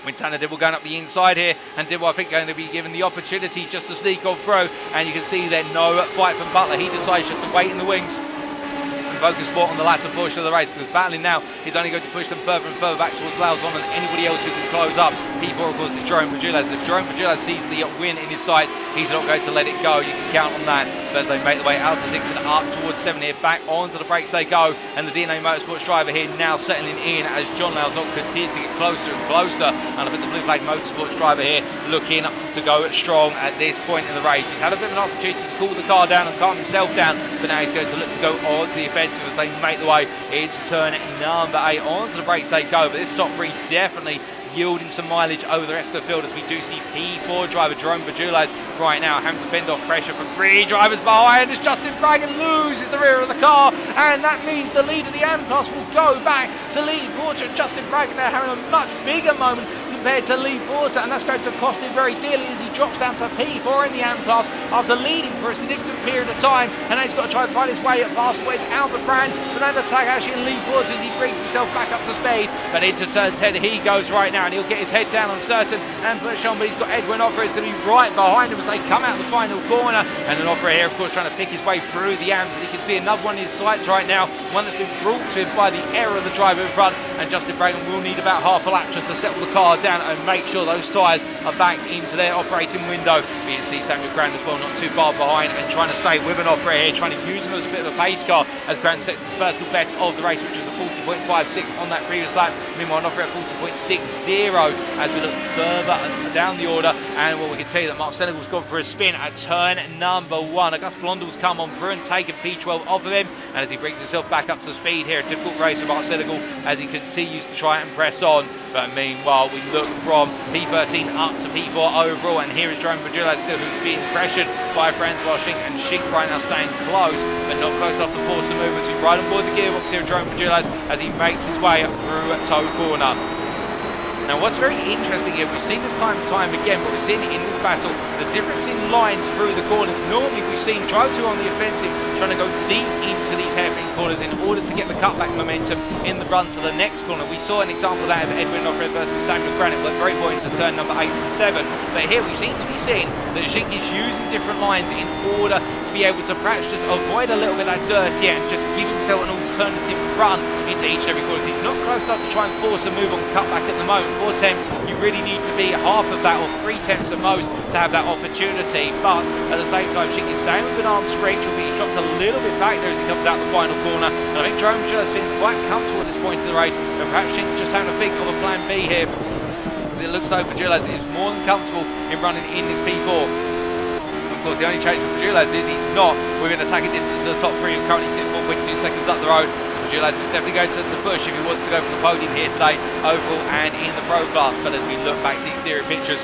With Tanner Dibble going up the inside here, and Dibble I think going to be given the opportunity just to sneak on through, and you can see there no fight from Butler. He decides just to wait in the wings and focus more on the latter portion of the race, because battling now is only going to push them further and further back towards Lauzon and anybody else who can close up. P4 of course is Jerome Virgilez. If Jerome Virgilez sees the win in his sights, he's not going to let it go. You can count on that. But as they make the way out to 6 and up towards 7 here, back onto the brakes they go, and the DNA Motorsports driver here now settling in as John Lauzon continues to get closer and closer. And I think the Blue Flag Motorsports driver here looking to go strong at this point in the race. He's had a bit of an opportunity to cool the car down and calm himself down, but now he's going to look to go on to the offensive as they make the way into turn number 8. Onto the brakes they go, but this top 3 definitely yielding some mileage over the rest of the field, as we do see P4 driver Jerome Virgilez right now having to fend off pressure from 3 drivers behind as Justin Bragan loses the rear of the car, and that means the lead of the AM class will go back to Lee Porter. Justin Bragan there having a much bigger moment compared to Lee Porter, and that's going to cost him very dearly as he drops down to P4 in the AM class after leading for a significant period of time. And now he's got to try and find his way past where's Albert Brand, Fernando Takahashi and Lee Porter as he brings himself back up to speed. But into turn 10 he goes right now, and he'll get his head down on certain and push on, but he's got Edwin Offra is going to be right behind him as they come out the final corner. And an Offra here of course trying to pick his way through the AMs, and you can see another one in his sights right now, one that's been brought to him by the error of the driver in front, and Justin Bragan will need about half a lap just to settle the car down and make sure those tyres are back into their operating window. But you can see Samuel Grant as well not too far behind and trying to stay with an Offra here, trying to use him as a bit of a pace car as Grant sets his personal best of the race, which was a 40.56 on that previous lap. Meanwhile, Offra at 40.60 as we look further down the order, and well, we can tell you that Mark Senegal's gone for a spin at turn number 1. Auguste Blondell's come on through and taken P12 off of him, and as he brings himself back up to speed here, a difficult race for Mark Senegal as he continues to try and press on. But meanwhile, we look from P13 up to P4 overall, and here is Jerome Virgilez still, who's being pressured by Francois Schink, and Schink right now staying close, but not close enough to force the movements. We ride on board the gearbox here of Jerome Virgilez as he makes his way through toe corner. Now what's very interesting here, we've seen this time and time again, but we're seeing it in this battle, the difference in lines through the corners. Normally we've seen drivers who are on the offensive trying to go deep into these hairpin corners in order to get the cutback momentum in the run to the next corner. We saw an example of that of Edwin Offred versus Samuel Granite, but very poor into turn number 8 and 7. But here we seem to be seeing that Zink is using different lines in order to be able to perhaps just avoid a little bit of that dirt here and just give himself an alternative run into each and every corner. He's not close enough to try and force a move on cutback at the moment. 4 attempts, you really need to be half of that, or 3 attempts at most, to have that opportunity. But at the same time, Zink is staying with an arm's reach. He drops a little bit back there as he comes out the final corner. And I think Jerome Bajulas is feeling quite comfortable at this point in the race, but perhaps Zink just having to think of a plan B here. It looks like Bajulas is more than comfortable in running in this P4. Of course, the only change for Bajulas is he's not within attacking distance of the top 3, who currently sit 4.2 seconds up the road. Bajulas is definitely going to push if he wants to go for the podium here today, overall and in the Pro class. But as we look back to exterior pictures,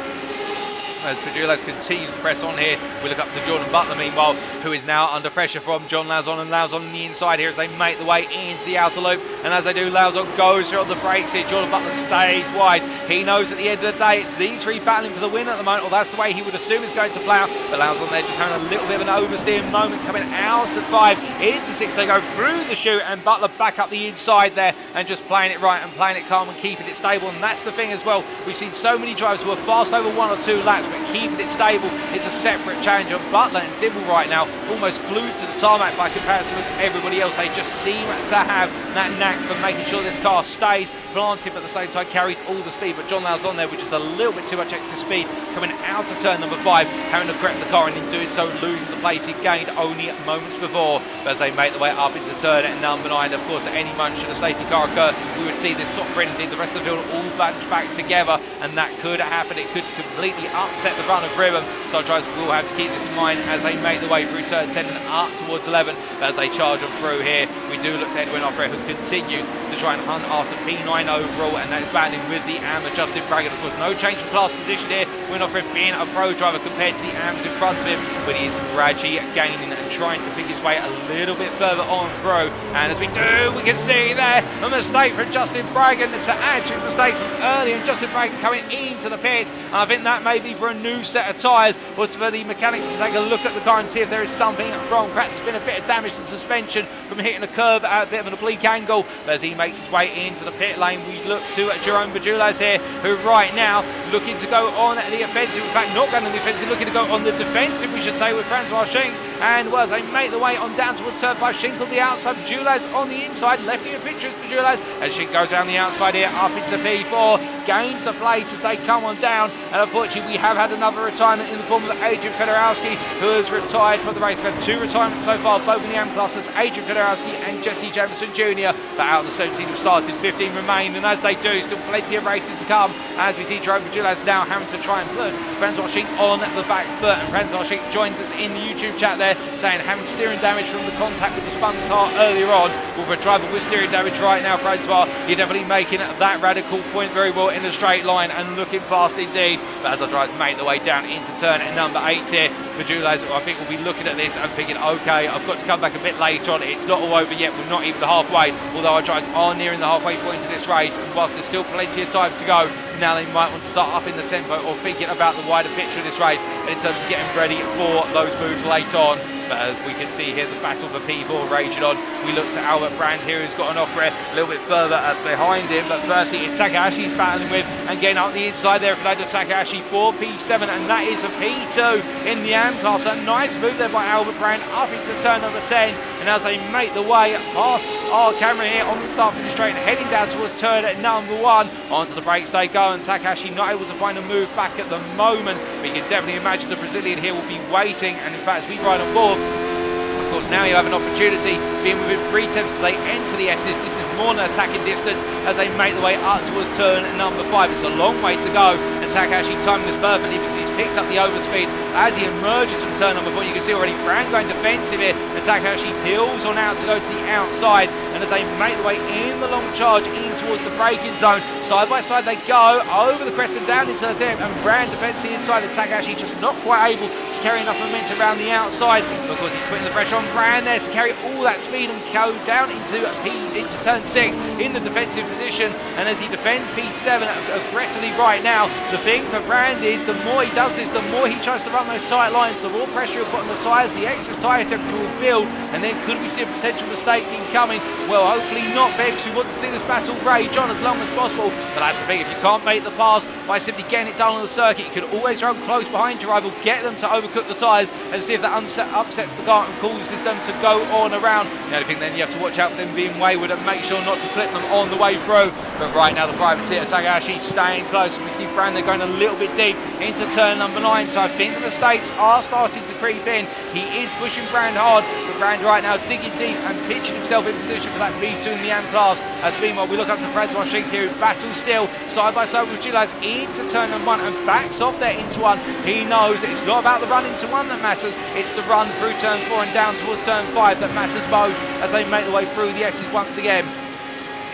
as Bajulas continues to press on here, we look up to Jordan Butler meanwhile, who is now under pressure from John Lauzon, and Lauzon on the inside here as they make the way into the outer loop. And as they do, Lauzon goes through on the brakes here. Jordan Butler stays wide. He knows at the end of the day it's these 3 battling for the win at the moment, or that's the way he would assume it's going to play out. But Lauzon there just having a little bit of an oversteer moment, coming out at 5 into 6. They go through the chute, and Butler back up the inside there and just playing it right and playing it calm and keeping it stable. And that's the thing as well, we've seen so many drivers who are fast over 1 or 2 laps, but keeping it stable is a separate challenge. And Butler and Dibble right now almost glued to the tarmac by comparison with everybody else. They just seem to have that knack for making sure this car stays planted, but at the same time carries all the speed. But John Lauzon there, which is a little bit too much extra speed, coming out of turn number 5, having to correct the car, and in doing so losing the place he gained only moments before. But as they make the way up into turn at number 9, of course, at any moment should a safety car occur, we would see this top friend, indeed the rest of the field, all bunched back together, and that could happen. It could completely upset the run of Ribbon. So drivers will have to keep this in mind as they make the way through turn 10 and up towards 11. But as they charge on through here, we do look to Edwin Offred, who continues to try and hunt after P9 overall, and that is battling with the AMA Justin Bragg. Of course, no change of class position here. Edwin Offred being a pro driver compared to the AMs in front of him, but he is gradually gaining and trying to pick his way a little bit further on through. And as we do, we can see there a mistake from Justin Bragg, and to add to his mistake from earlier, and Justin Bragg coming into the pits. And I think that may be for a new set of tyres, or for the mechanics to take a look at the car and see if there is something wrong. Perhaps there's been a bit of damage to the suspension from hitting a curve at a bit of an oblique angle. But as he makes his way into the pit lane, we look to Jerome Bajulas here, who right now looking to go on the offensive. In fact, not going on the offensive, looking to go on the defensive, we should say, with Francois Zink. And well, as they make the way on down towards turn 5, Zink on the outside, Bajulas on the inside, lefty of pictures Bajulas, as Zink goes down the outside here, up into P4, gains the place as they come on down. And unfortunately, we have had another retirement in the form of Adrian Fedorowski, who has retired from the race. We've had 2 retirements so far, both in the AM classes, Adrian Fedorowski and Jesse Jameson Jr. But out of the 17 who started, 15 remain, and as they do, still plenty of racing to come, as we see Jerome Bajulas now having to try and put Francois Zink on the back foot. And Francois Zink joins us in the YouTube chat there, saying having steering damage from the contact with the spun car earlier on. Well, for a driver with steering damage right now, Francois, you're definitely making that radical point very well in a straight line and looking fast indeed. But as our drivers make the way down into turn at number 8 here, Bajulas, I think, will be looking at this and thinking, okay, I've got to come back a bit later on. It's not all over yet. We're not even halfway, although our drivers are nearing the halfway point of this race. And whilst there's still plenty of time to go, now they might want to start upping the tempo or thinking about the wider picture of this race and in terms of getting ready for those moves later on. But as we can see here, the battle for P4 raging on. We look to Albert Brand here, who's got an off-rare a little bit further behind him. But firstly, it's Takahashi he's battling with, and getting up the inside there for Takahashi for P7, and that is a P2 in the AM class. A nice move there by Albert Brand up into turn number 10. And as they make the way past our camera here on the start finish straight and heading down towards turn at number 1, onto the brakes they go, and Takahashi not able to find a move back at the moment. But you can definitely imagine the Brazilian here will be waiting, and in fact, as we ride on board, of course, now you have an opportunity, being within 3 tenths as they enter the S's. This is more than attacking distance as they make the way up towards turn number 5. It's a long way to go, and Takahashi timing this perfectly because he's picked up the overspeed as he emerges from turn number 4. You can see already Brand going defensive here, and Takahashi peels on out to go to the outside. And as they make the way in the long charge in towards the braking zone, side by side they go over the crest and down into the dip, and Brand defends the inside, and Takahashi just not quite able to carry enough momentum around the outside. Of course, he's putting the pressure on Brand there to carry all that speed and go down into turn 6 in the defensive position. And as he defends P7 aggressively right now, the thing for Brand is the more he does this, the more he tries to run those tight lines, the more pressure he'll put on the tyres, the excess tyre temperature will build, and then could we see a potential mistake incoming? Well, hopefully not, because we want to see this battle rage on as long as possible. But that's the thing, if you can't make the pass by simply getting it done on the circuit, you can always run close behind your rival, get them to overcook the tyres, and see if that upsets the car and causes them to go on around. The only thing then you have to watch out for them being wayward and make sure not to clip them on the way through. But right now the privateer Takahashi staying close. We see Brand going a little bit deep into turn number 9, so I think the mistakes are starting to creep in. He is pushing Brand hard, but Brand right now digging deep and pitching himself in position for that B2 in the AM class. As meanwhile we look up to Francois Schenk here, who battles still side by side with Gilles into turn number 1 and backs off there into 1. He knows it's not about the run into 1 that matters, it's the run through turn 4 and down towards turn 5 that matters most, as they make the way through the S's once again.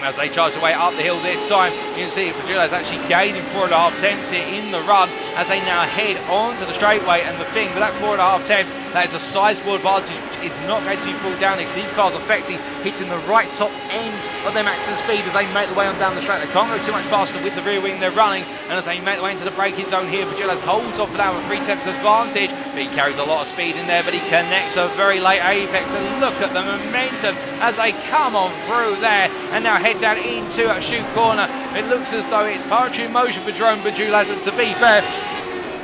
As they charge away up the hill this time, you can see Pagula is actually gaining 4.5 tenths here in the run as they now head onto the straightaway. And the thing with that 4.5 tenths, that is a sizable advantage, which is not going to be pulled down because these cars are effectively hitting the right top end of their maximum speed as they make the way on down the straight. They can't go too much faster with the rear wing they're running, and as they make the way into the braking zone here, Pagula holds off for now with 3 tenths advantage, but he carries a lot of speed in there, but he connects a very late apex. And look at the momentum as they come on through there and now head down into a shoot corner. It looks as though it's poetry in motion for Jerome Bajulaz, and to be fair,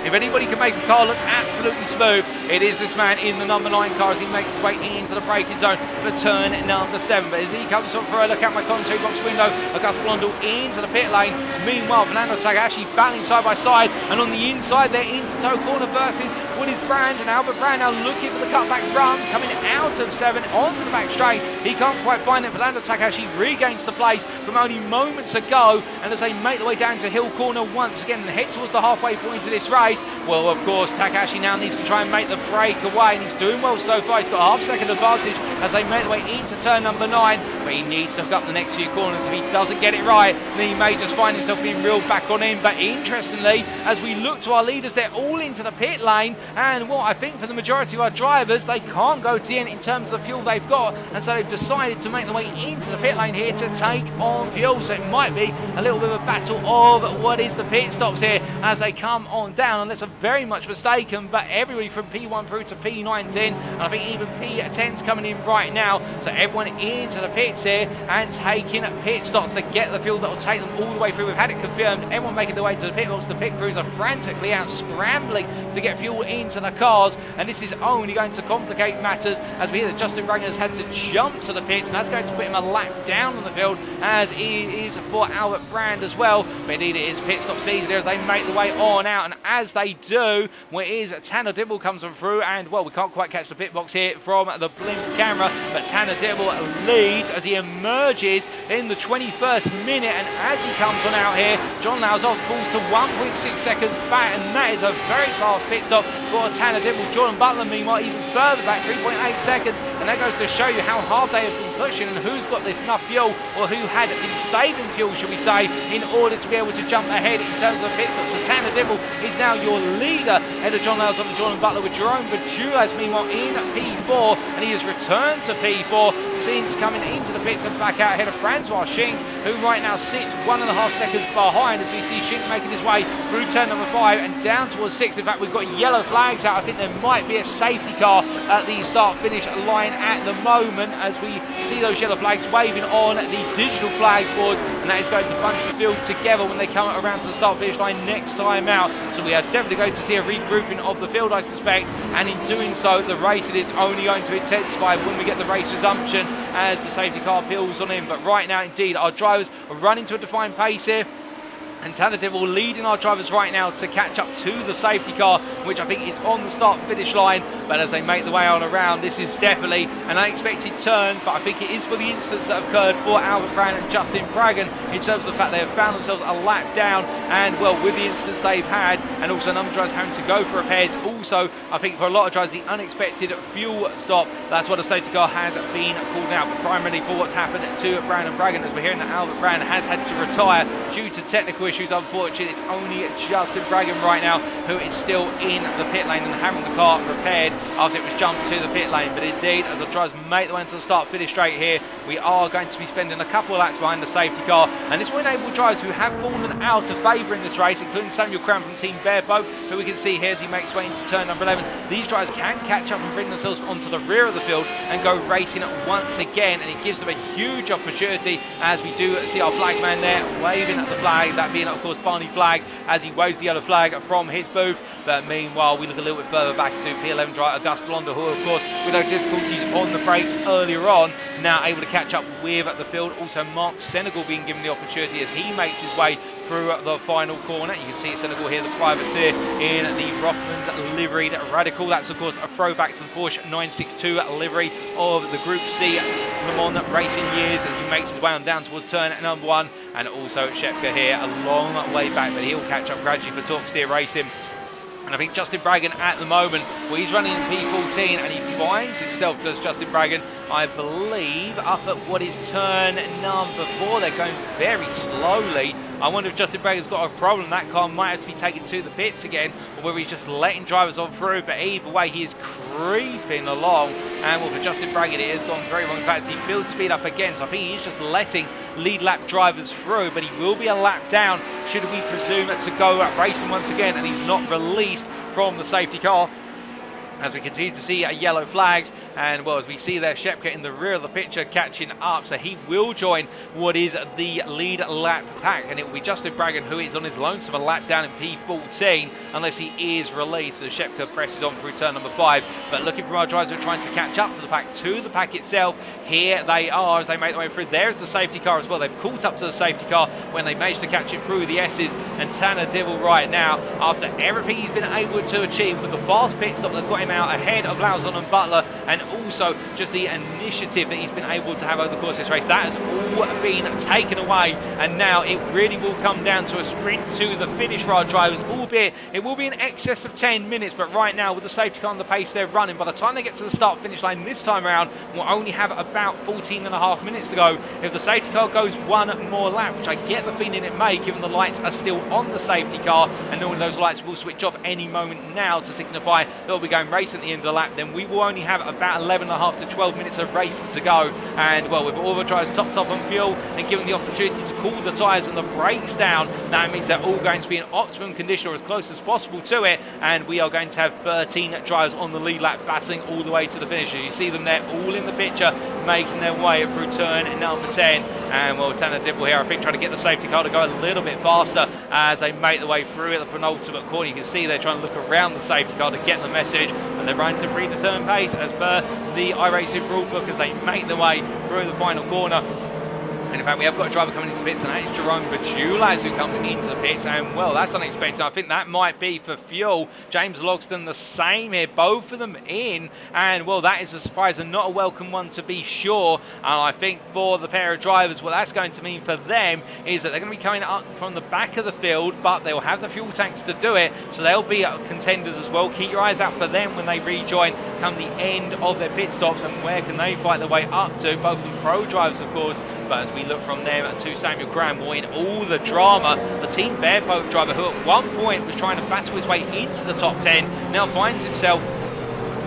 if anybody can make a car look absolutely smooth, it is this man in the number 9 car as he makes his way into the braking zone for turn number 7. But as he comes up for a look at my commentary box window, Auguste Blondel into the pit lane. Meanwhile, Fernando Takahashi battling side by side, and on the inside they're into toe corner versus what is Brand, and Albert Brand now looking for the cutback run, coming out of 7 onto the back straight. He can't quite find it. Fernando Takahashi regains the place from only moments ago, and as they make the way down to hill corner once again and head towards the halfway point of this race, well, of course, Takahashi now needs to try and make the break away, and he's doing well so far. He's got a half-second advantage as they make the way into turn number 9, but he needs to hook up the next few corners. If he doesn't get it right, then he may just find himself being reeled back on in. But interestingly, as we look to our leaders, they're all into the pit lane, and well, I think for the majority of our drivers, they can't go to the end in terms of the fuel they've got, and so they've decided to make the way into the pit lane here to take on fuel. So it might be a little bit of a battle of what is the pit stops here as they come on down, unless I'm very much mistaken, but everybody from P1 through to P19, and I think even P10's coming in right now, so everyone into the pits here and taking pit stops to get the fuel that will take them all the way through. We've had it confirmed, everyone making their way to the pit box. The pit crews are frantically out scrambling to get fuel into the cars, and this is only going to complicate matters as we hear that Justin Bragan has had to jump to the pits, and that's going to put him a lap down on the field, as it is for Albert Brand as well. But indeed it is pit stop season here as they make the way on out, and as they do, well, it is Tanner Dibble comes on through, and well, we can't quite catch the pit box here from the blimp camera, but Tanner Dibble leads as he emerges in the 21st minute, and as he comes on out here, John Lauzon falls to 1.6 seconds back, and that is a very fast pit stop for Tanner Dibble. Jordan Butler, meanwhile, even further back, 3.8 seconds, and that goes to show you how hard they have been pushing and who's got enough fuel, or who had been saving fuel, should we say, in order to be able to jump ahead in terms of pit stops. So Tanner Dibble is now your leader ahead of John Lauzon and Jordan Butler, with Jerome Bajulaz meanwhile in P4, and he has returned to P4 since coming into the pits and back out ahead of Francois Schenk, who right now sits 1.5 seconds behind, as we see Schenk making his way through turn number 5 and down towards 6. In fact, we've got yellow flags out. I think there might be a safety car at the start-finish line at the moment, as we see those yellow flags waving on these digital flag boards, and that is going to bunch the field together when they come around to the start-finish line next time out. So we are definitely going to see a regrouping of the field, I suspect, and in doing so, the race is only going to intensify when we get the race resumption as the safety car peels on in. But right now, indeed, our drivers are running to a defined pace here, and Tanner Dibble leading our drivers right now to catch up to the safety car, which I think is on the start-finish line. But as they make the way on around, this is definitely an unexpected turn, but I think it is for the instance that occurred for Albert Brand and Justin Bragan in terms of the fact they have found themselves a lap down, and well, with the instance they've had, and also a number of drivers having to go for repairs. Also, I think for a lot of drivers, the unexpected fuel stop, that's what a safety car has been called out, but primarily for what's happened to Brand and Bragan, as we're hearing that Albert Brand has had to retire due to technical issues, unfortunately. It's only Justin Bragan right now who is still in the pit lane and having the car repaired after it was jumped to the pit lane. But indeed, as the drivers make the way into the start-finish straight here, we are going to be spending a couple of laps behind the safety car, and this will enable drivers who have fallen out of favour in this race, including Samuel Cram from Team Bareboat, who we can see here as he makes way into turn number 11. These drivers can catch up and bring themselves onto the rear of the field and go racing once again, and it gives them a huge opportunity, as we do see our flag man there waving at the flag, that being of course Barney Flag, as he waves the yellow flag from his booth. But meanwhile, we look a little bit further back to P11 driver Gus Blonder, who of course with those difficulties on the brakes earlier on, now able to catch up with the field. Also Mark Senegal being given the opportunity as he makes his way through the final corner. You can see Senegal here, the privateer in the Rothmans liveried Radical. That's of course a throwback to the Porsche 962 livery of the Group C Le Mans racing years, as he makes his way on down towards turn number 1. And also Shepka here a long way back, but he'll catch up gradually for Torque Steer Racing. And I think Justin Bragan at the moment, well, he's running in P14 and he finds himself, does Justin Bragan, I believe, up at what is turn number 4. They're going very slowly. I wonder if Justin Bragan's got a problem. That car might have to be taken to the pits again, or whether he's just letting drivers on through. But either way, he is creeping along. And well, for Justin Bragan, it has gone very wrong. In fact, he builds speed up again. So I think he's just letting lead lap drivers through. But he will be a lap down, should we presume to go racing once again. And he's not released from the safety car, as we continue to see yellow flags. And well, as we see there, Shepka in the rear of the picture catching up, so he will join what is the lead lap pack, and it will be Justin Bragan who is on his lonesome a lap down in P14 unless he is released. So Shepka presses on through turn number 5, but looking for our drivers who are trying to catch up to the pack itself. Here they are as they make their way through. There's the safety car as well. They've caught up to the safety car when they managed to catch it through the S's. And Tanner Dibble right now, after everything he's been able to achieve with the fast pit stop that got him out ahead of Lauzon and Butler, and also just the initiative that he's been able to have over the course of this race, that has all been taken away, and now it really will come down to a sprint to the finish for our drivers, albeit it will be in excess of 10 minutes. But right now, with the safety car on the pace they're running, by the time they get to the start finish line this time around, we'll only have about 14.5 minutes to go. If the safety car goes one more lap, which I get the feeling it may, given the lights are still on the safety car, and normally those lights will switch off any moment now to signify that we'll be going racing at the end of the lap, then we will only have about 11.5 to 12 minutes of racing to go. And well, with all the drivers topped up on fuel and given the opportunity to cool the tyres and the brakes down, that means they're all going to be in optimum condition or as close as possible to it. And we are going to have 13 drivers on the lead lap battling all the way to the finish. You see them there all in the picture making their way through turn number 10. And well, Tanner Dibble here, I think, trying to get the safety car to go a little bit faster as they make their way through at the penultimate corner. You can see they're trying to look around the safety car to get the message, and they're running to predetermined pace as per the iRacing rule book as they make their way through the final corner. And in fact, we have got a driver coming into the pits, and that is Jerome Bajulaz who comes into the pits. And well, that's unexpected. I think that might be for fuel. James Logston the same here, both of them in. And well, that is a surprise and not a welcome one to be sure. And I think for the pair of drivers, what that's going to mean for them is that they're going to be coming up from the back of the field, but they'll have the fuel tanks to do it. So they'll be contenders as well. Keep your eyes out for them when they rejoin come the end of their pit stops, and where can they fight their way up to, both of them pro drivers of course. But as we look from them to Samuel Cranmore in all the drama, the Team Bareboat driver, who at one point was trying to battle his way into the top 10, now finds himself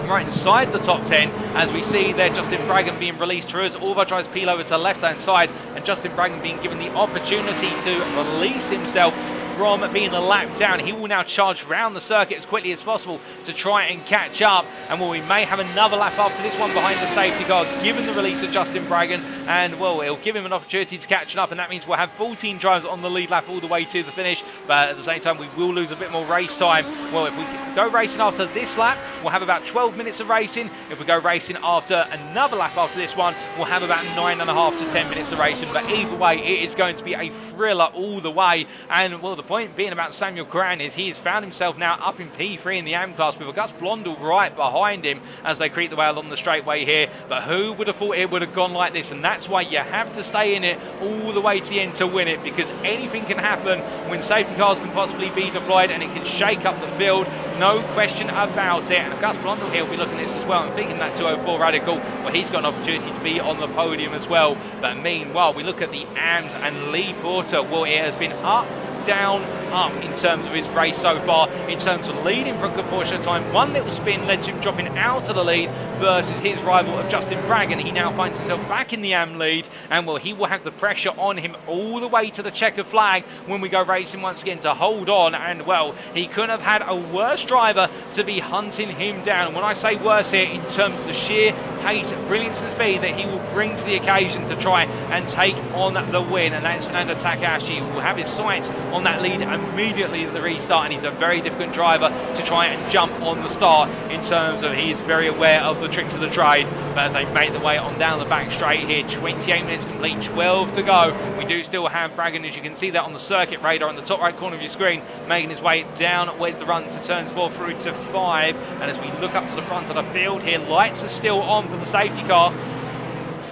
right inside the top 10, as we see there Justin Bragan being released through as all of our drivers peel over to the left hand side, and Justin Bragan being given the opportunity to release himself from being a lap down. He will now charge around the circuit as quickly as possible to try and catch up. And well, we may have another lap after this one behind the safety car, given the release of Justin Bragan. And well, it'll give him an opportunity to catch up, and that means we'll have 14 drivers on the lead lap all the way to the finish. But at the same time, we will lose a bit more race time. Well, if we go racing after this lap, we'll have about 12 minutes of racing. If we go racing after another lap after this one, we'll have about 9.5 to 10 minutes of racing. But either way, it is going to be a thriller all the way. And well, the point being about Samuel Cran is he has found himself now up in P3 in the AM class with Gus Blondell right behind him as they creep the way along the straightaway here. But who would have thought it would have gone like this? And that's why you have to stay in it all the way to the end to win it, because anything can happen when safety cars can possibly be deployed, and it can shake up the field, no question about it. And Gus Blondell here will be looking at this as well and thinking that 204 Radical, well, he's got an opportunity to be on the podium as well. But meanwhile, we look at the AMS and Lee Porter. Well, it has been up down up in terms of his race so far, in terms of leading for a good portion of time. One little spin led to him dropping out of the lead versus his rival of Justin Bragg, and he now finds himself back in the AM lead, and well, he will have the pressure on him all the way to the checkered flag when we go racing once again to hold on. And well, he couldn't have had a worse driver to be hunting him down. When I say worse here, in terms of the sheer pace, brilliance and speed that he will bring to the occasion to try and take on the win, and that is Fernando Takahashi, who will have his sights on that lead immediately at the restart, and he's a very difficult driver to try and jump on the start in terms of he is very aware of the tricks of the trade. But as they make their way on down the back straight here, 28 minutes complete, 12 to go. We do still have Bragg, as you can see that on the circuit radar on the top right corner of your screen, making his way down where's the run to turns 4 through to 5. And as we look up to the front of the field here, lights are still on for the safety car.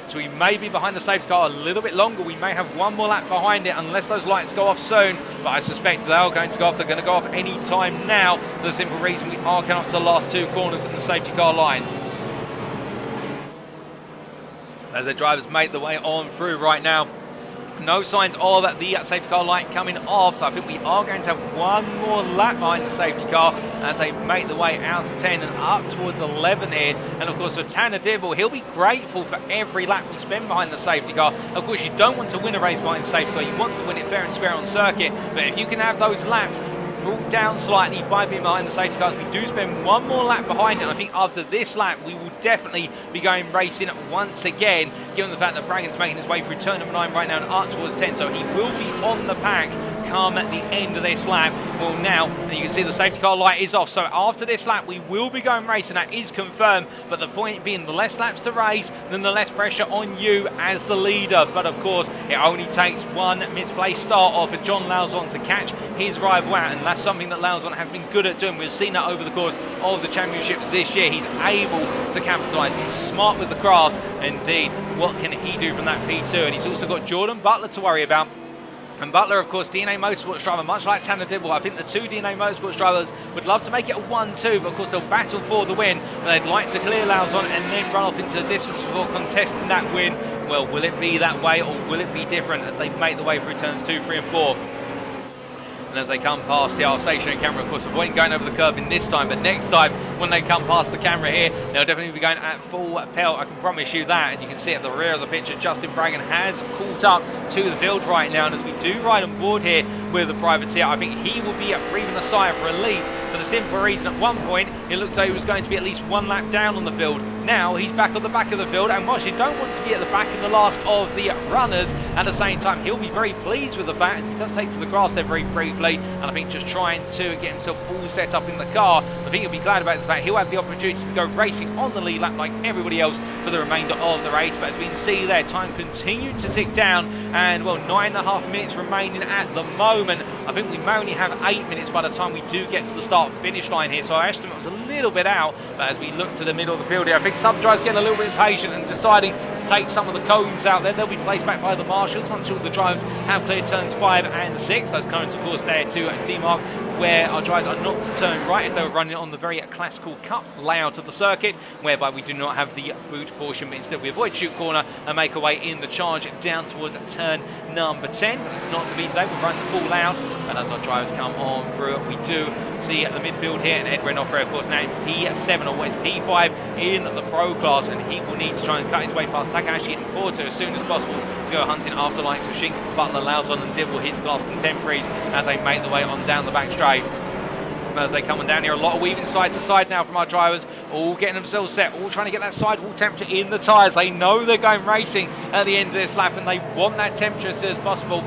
So we may be behind the safety car a little bit longer. We may have one more lap behind it unless those lights go off soon. But I suspect they are going to go off. They're going to go off any time now. For the simple reason we are coming up to the last two corners at the safety car line. As the drivers make their way on through right now. No signs of the safety car light coming off, so I think we are going to have one more lap behind the safety car as they make their way out to 10 and up towards 11 here. And of course for Tanner Dibble, he'll be grateful for every lap we spend behind the safety car. Of course you don't want to win a race behind the safety car, you want to win it fair and square on circuit, but if you can have those laps brought down slightly by being behind the safety cars, we do spend one more lap behind it. And I think after this lap we will definitely be going racing once again, given the fact that Braggon's making his way through turn number 9 right now and up towards 10, so he will be on the pack come at the end of this lap. Well now, and you can see the safety car light is off, so after this lap we will be going racing, that is confirmed. But the point being, the less laps to race, then the less pressure on you as the leader. But of course it only takes one misplaced start off for John Lauzon to catch his rival out, and that's something that Lauzon has been good at doing. We've seen that over the course of the championships this year. He's able to capitalise, he's smart with the craft. Indeed, what can he do from that P2? And he's also got Jordan Butler to worry about. And Butler, of course, DNA Motorsports driver, much like Tanner Dibble. I think the two DNA Motorsports drivers would love to make it a 1-2, but of course they'll battle for the win. But they'd like to clear Lauzon and then run off into the distance before contesting that win. Well, will it be that way or will it be different as they make the way through turns 2, 3 and 4? And as they come past the stationary camera, of course, avoiding going over the curb in this time, but next time when they come past the camera here, they'll definitely be going at full pelt, I can promise you that. And you can see at the rear of the picture, Justin Braggon has caught up to the field right now, and as we do ride on board here with the privateer, I think he will be breathing a sigh of relief, for the simple reason at one point it looked like he was going to be at least one lap down on the field. Now he's back on the back of the field, and whilst you don't want to be at the back in the last of the runners, at the same time he'll be very pleased with the fact, as he does take to the grass there very briefly, and I think just trying to get himself all set up in the car. I think he'll be glad about the fact he'll have the opportunity to go racing on the lead lap like everybody else for the remainder of the race. But as we can see there, time continued to tick down, and well, 9.5 minutes remaining at the moment. I think we may only have 8 minutes by the time we do get to the start finish line here, so our estimate was a little bit out. But as we look to the middle of the field here, I think some drivers getting a little bit impatient and deciding to take some of the cones out there. They'll be placed back by the marshals once all the drivers have cleared turns 5 and 6. Those cones of course there to demark where our drivers are not to turn right if they were running on the very classical cup layout of the circuit, whereby we do not have the boot portion, but instead we avoid shoot corner and make our way in the charge down towards turn number 10. But it's not to be today, we're running the full layout, and as our drivers come on through it, we do see at the midfield here, and Ed Renoffre, of course, now in P7 or what is P5 in the Pro class, and he will need to try and cut his way past Takahashi and Porter as soon as possible to go hunting after likes of Shink, Butler, Lauzon and Dibble, his class contemporaries, as they make their way on down the back straight. As they come on down here, a lot of weaving side to side now from our drivers, all getting themselves set, all trying to get that sidewall temperature in the tyres. They know they're going racing at the end of this lap and they want that temperature as soon as possible.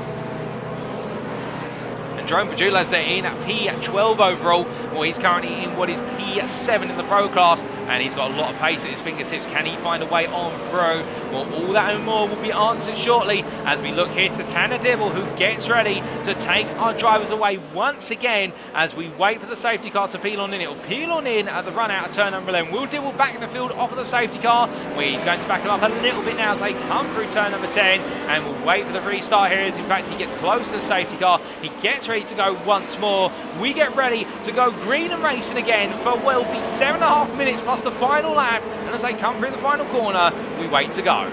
And Jerome Padulas, they're in at P12 overall. Well, he's currently in what is P7 in the Pro class, and he's got a lot of pace at his fingertips. Can he find a way on through? Well, all that and more will be answered shortly as we look here to Tanner Dibble, who gets ready to take our drivers away once again as we wait for the safety car to peel on in. It will peel on in at the run out of turn number 11. Will Dibble back in the field off of the safety car? Well, he's going to back him up a little bit now as they come through turn number 10, and we'll wait for the restart here as in fact he gets close to the safety car. He gets ready to go once more. We get ready to go green and racing again for what will be 7.5 minutes plus the final lap, and as they come through the final corner, we wait to go.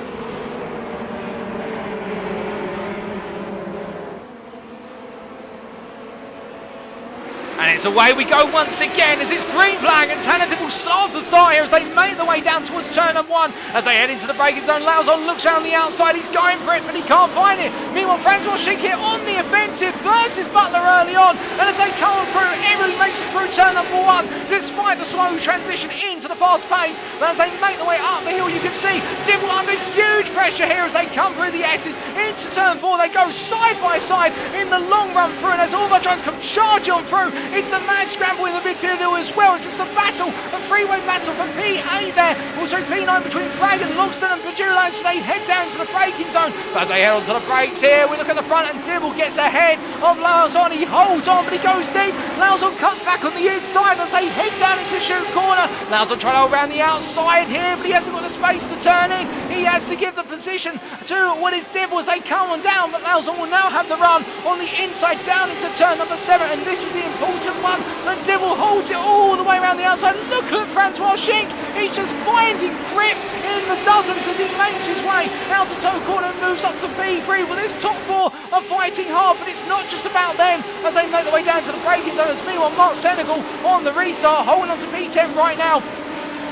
And it's away we go once again as it's green flag and Tanner Dibble solve the start here as they make their way down towards turn number 1. As they head into the braking zone, Lauzon looks around the outside, he's going for it but he can't find it. Meanwhile, Francois Schick here on the offensive versus Butler early on, and as they come through, everyone makes it through turn number 1 despite the slow transition into the fast pace. But as they make their way up the hill, you can see Dibble under huge pressure here as they come through the S's into turn 4. They go side by side in the long run through, and as all the drivers come charging on through, it's the mad scramble in the midfield as well. It's the battle, a three-way battle for P8 there. Also P9 between Bragg and Logston and Padula as they head down to the braking zone. But as they head onto the brakes here, we look at the front and Dibble gets ahead of Lauzon. He holds on but he goes deep. Lauzon cuts back on the inside as they head down into shoot corner. Lauzon trying to hold around the outside here, but he hasn't got the space to turn in. He has to give the position to what is Dibble as they come on down, but Lauzon will now have the run on the inside down into turn number 7, and this is the important one. The Dibble holds it all the way around the outside. Look at Francois Schick. He's just finding grip in the dozens as he makes his way out to toe corner and moves up to P3. Well, this top 4 are fighting hard, but it's not just about them as they make their way down to the braking zone. As meanwhile, Mark Senegal on the restart, holding on to P10 right now.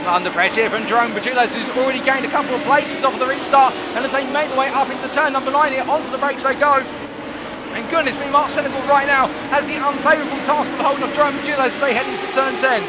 Under pressure here from Jerome Badulas, who's already gained a couple of places off of the restart, and as they make their way up into turn number 9 here, onto the brakes they go. And goodness me, Mark Senegal right now has the unfavourable task of holding off Jerome Badulas as they head into turn 10.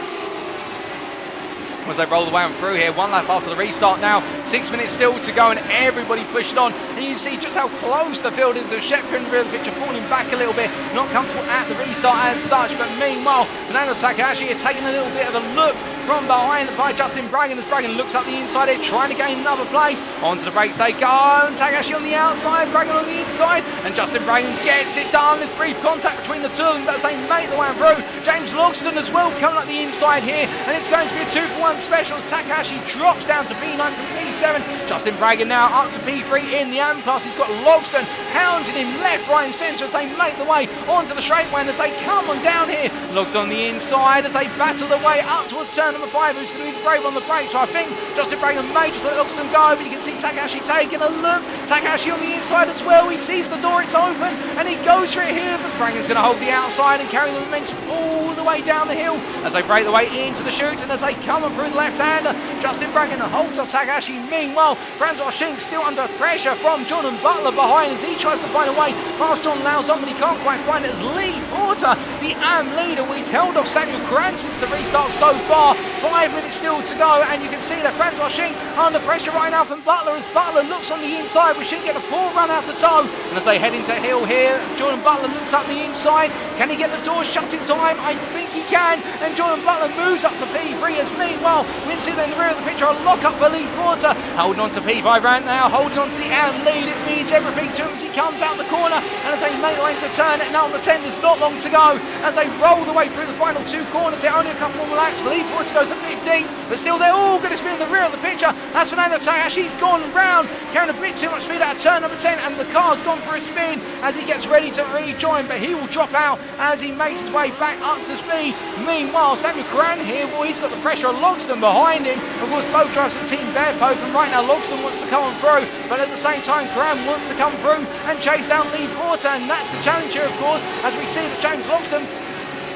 As they roll the way on through here, 1 lap after the restart now, 6 minutes still to go and everybody pushed on, and you see just how close the field is as Shep couldn't real the picture, falling back a little bit, not comfortable at the restart as such. But meanwhile, Fernando Takahashi is taking a little bit of a look from behind by Justin Bragg, as Bragg looks up the inside here trying to gain another place. Onto the brakes they go, and Takahashi on the outside, Bragg on the inside, and Justin Bragg gets it done. There's brief contact between the two of them as they make the way through. James Logston as well coming up the inside here, and it's going to be a 2-for-1 special as Takahashi drops down to P9 from P7. Justin Bragg now up to P3 in the AM class. He's got Logston hounding him left, right and centre as they make the way onto the straightaway, and as they come on down here, Logston on the inside as they battle their way up towards turn number 5, who's going to be the brave on the brakes. So I think Justin Bragg may just let Logston go, but you can see Takahashi taking a look. Takahashi on the inside as well. He sees the door, it's open, and he goes for it here, but Bragg is going to hold the outside and carry the momentum all the way down the hill as they break the way into the chute, and as they come on through the left-hander, Justin Bragg holds off Takahashi. Meanwhile, Francois Schick still under pressure from Jordan Butler behind as he tries to find a way past John Lauzon, but he can't quite find it as Lee Porter, the AM leader, well, he's held off Samuel Cran since the restart so far. 5 minutes still to go, and you can see that Francois Schick under pressure right now from Butler as Butler looks on the inside. We should get a poor run out to toe, and as they head into hill here, Jordan Butler looks up the inside. Can he get the door shut in time? I think he can, and Jordan Butler moves up to P3 as meanwhile we see in the rear of the picture a lock up for Lee Porter, holding on to P5 right now, holding on to the AM lead. It means everything to him as he comes out the corner, and as they make their way to turn at number 10, there's not long to go as they roll the way through the final 2 corners. They're only a couple more laps. Lee Porter goes at 15, but still they're all going to spin in the rear of the picture. That's Fernando Takahashi's gone round, carrying a bit too much speed out of turn number 10, and the car's gone for a spin as he gets ready to rejoin, but he will drop out as he makes his way back up to speed. Meanwhile, Samuel Cran here, well, he's got the pressure of Logston behind him. Of course, both drivers from Team Bearpoke, and right now Logston wants to come on through, but at the same time Cran wants to come through and chase down Lee Porter, and that's the challenge here, of course, as we see that James Logston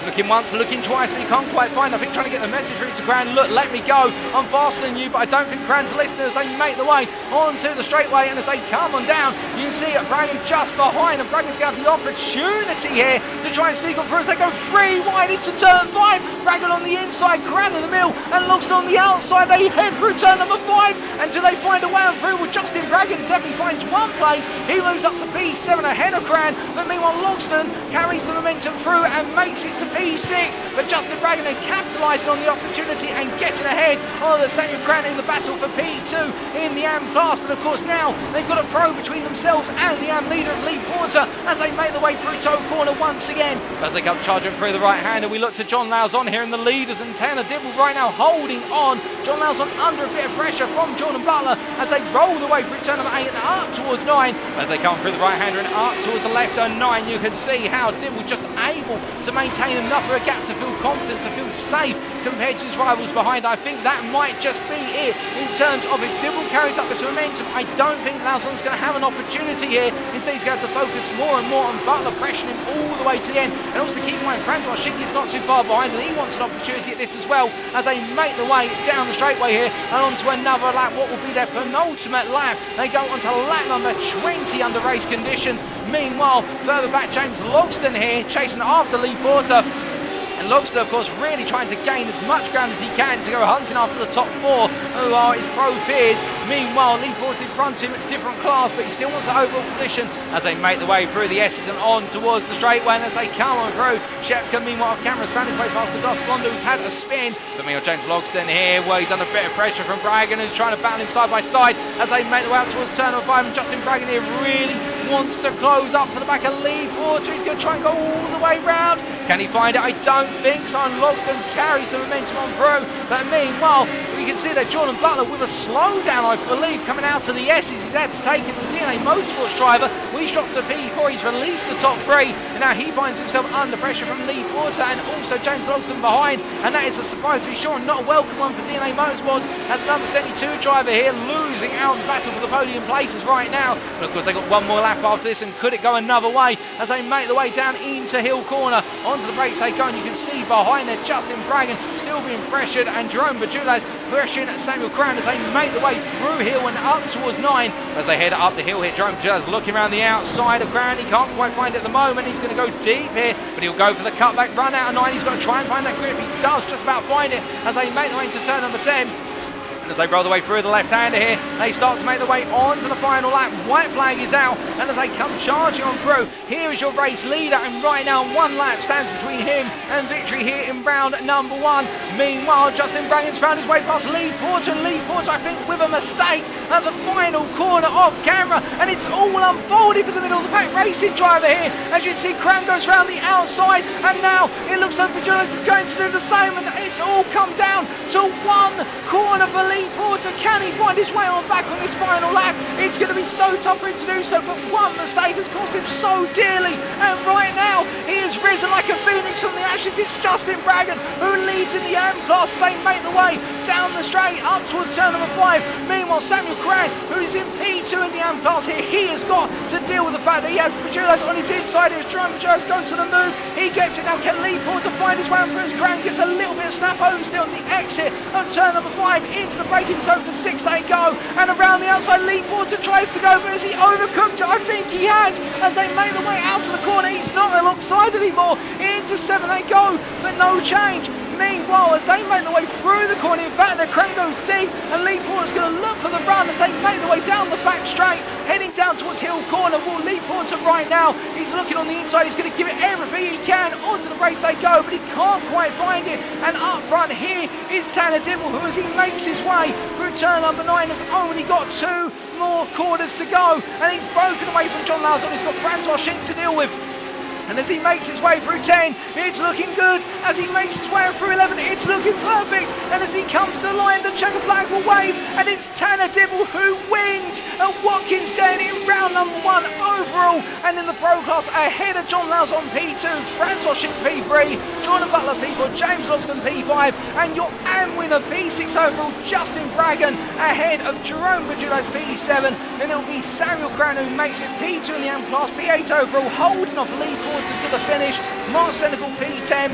looking once, looking twice, but he can't quite find. I think trying to get the message through to Cran, look, let me go, I'm faster than you, but I don't think Cran's listening as they make the way onto the straightaway, and as they come on down, you can see Braggan just behind, and Braggan's got the opportunity here to try and sneak on through as they go 3 wide into turn 5. Braggan on the inside, Cran in the middle, and Logston on the outside. They head through turn number 5, and do they find a way on through? Well, Justin Braggan definitely finds one place. He moves up to P7 ahead of Cran, but meanwhile Logston carries the momentum through and makes it to P6, but Justin Braggan then capitalising on the opportunity and getting ahead of the Samuel Cran in the battle for P2 in the AM class. But of course now they've got a pro between themselves and the AM leader Lee Porter as they make their way through toe corner once again. As they come charging through the right hand, and we look to John Lauzon here in the leaders, and Tanner Dibble right now holding on. John Lauzon under a bit of pressure from Jordan Butler as they roll the way through turn number 8 and up towards 9. As they come through the right hander and up towards the left turn 9, you can see how Dibble just able to maintain a enough of a gap to feel confident, to feel safe compared to his rivals behind. I think that might just be it in terms of if Dibble carries up this momentum. I don't think Lauzon's going to have an opportunity here. Instead, he's going to have to focus more and more on Butler, pressuring him all the way to the end. And also keep in mind, Francois Schick is not too far behind, and he wants an opportunity at this as well as they make the way down the straightaway here and onto another lap. What will be their penultimate lap? They go onto lap number 20 under race conditions. Meanwhile, further back, James Logston here chasing after Lee Porter. And Logston, of course, really trying to gain as much ground as he can to go hunting after the top four, who are his pro peers. Meanwhile, Lee Porter in front of him, different class, but he still wants the overall position as they make the way through the S's and on towards the straightaway. And as they come on through, Shepka, meanwhile, off camera, has found his way past the Gus Blondo, who's had a spin. But meanwhile, James Logston here, where he's under a bit of pressure from Braggon, who's trying to battle him side by side as they make the way out towards turn number 5. And Justin Braggon here really wants to close up to the back of Lee Porter. He's going to try and go all the way round. Can he find it? I don't think so. And Logston carries the momentum on through. But meanwhile, we can see that Jordan Butler with a slowdown, I believe, coming out to the S's. He's had to take it. The DNA Motorsports driver, he's dropped to P4. He's released the top three. And now he finds himself under pressure from Lee Porter and also James Logston behind. And that is a surprise to be sure. Not a welcome one for DNA Motorsports as the number 72 driver here losing out in battle for the podium places right now. But of course, they got one more lap after this, and could it go another way as they make the way down into Hill Corner? Onto the brakes they go, and you can see behind there Justin Braggon still being pressured, and Jerome Bajulaz pushing Samuel Crown as they make the way through Hill and up towards 9. As they head up the hill here, Jerome Bajulaz looking around the outside of Crown. He can't quite find it at the moment. He's going to go deep here, but he'll go for the cutback run out of 9. He's got to try and find that grip. He does just about find it as they make the way into turn number 10. And as they roll the way through the left-hander here, they start to make their way onto the final lap. White flag is out, and as they come charging on through, here is your race leader, and right now one lap stands between him and victory here in round number 1. Meanwhile, Justin Braggon's found his way past Lee Porter, and Lee Porter, I think, with a mistake at the final corner off camera, and it's all unfolded for the middle of the pack racing driver here. As you can see, Crown goes round the outside, and now it looks like Vigilantes is going to do the same, and it's all come down to one corner for Lee Porter. Can he find his way on back on this final lap? It's going to be so tough for him to do so, but one mistake has cost him so dearly, and right now he has risen like a phoenix from the ashes. It's Justin Braggon who leads in the AM class. They make the way down the straight up towards turn number 5. Meanwhile, Samuel Cran, who's in P2 in the AM class here, he has got to deal with the fact that he has Bajulaz on his inside. As Jerome Bajulaz goes to the move, he gets it now. Can Lee Porter find his way on? Bruce Cran gets a little bit of snap over still on the exit of turn number 5 into the braking zone for 6 they go, and around the outside Lee Porter tries to go, but has he overcooked it? I think he has, as they make the way out of the corner. He's not alongside anymore. Into 7 they go, but no change. Meanwhile, as they make the way through the corner, in fact the Crown goes deep, and Lee Porter's going to look for the run as they make the way down the back straight, heading down towards Hill Corner. Well, Lee Porter right now, he's looking on the inside, he's going to give it everything he can. Onto the brakes they go, but he can't quite find it. And up front here is Tanner Dibble, who as he makes his way through turn number 9 has only got 2 more corners to go, and he's broken away from John Lauzon. He's got Francois Schick to deal with. And as he makes his way through 10, it's looking good. As he makes his way through 11, it's looking perfect. And as he comes to the line, the checker flag will wave, and it's Tanner Dibble who wins at Watkins Glen in round number 1 overall. And in the pro class, ahead of John Lauzon P2, Francois Schick P3, Jordan Butler P4, James Logston P5, and your AM winner P6 overall, Justin Braggon, ahead of Jerome Bajulaz P7. Then it'll be Samuel Cran who makes it P2 in the AM class, P8 overall, holding off Lee Porter to the finish. Mark Senegal P10,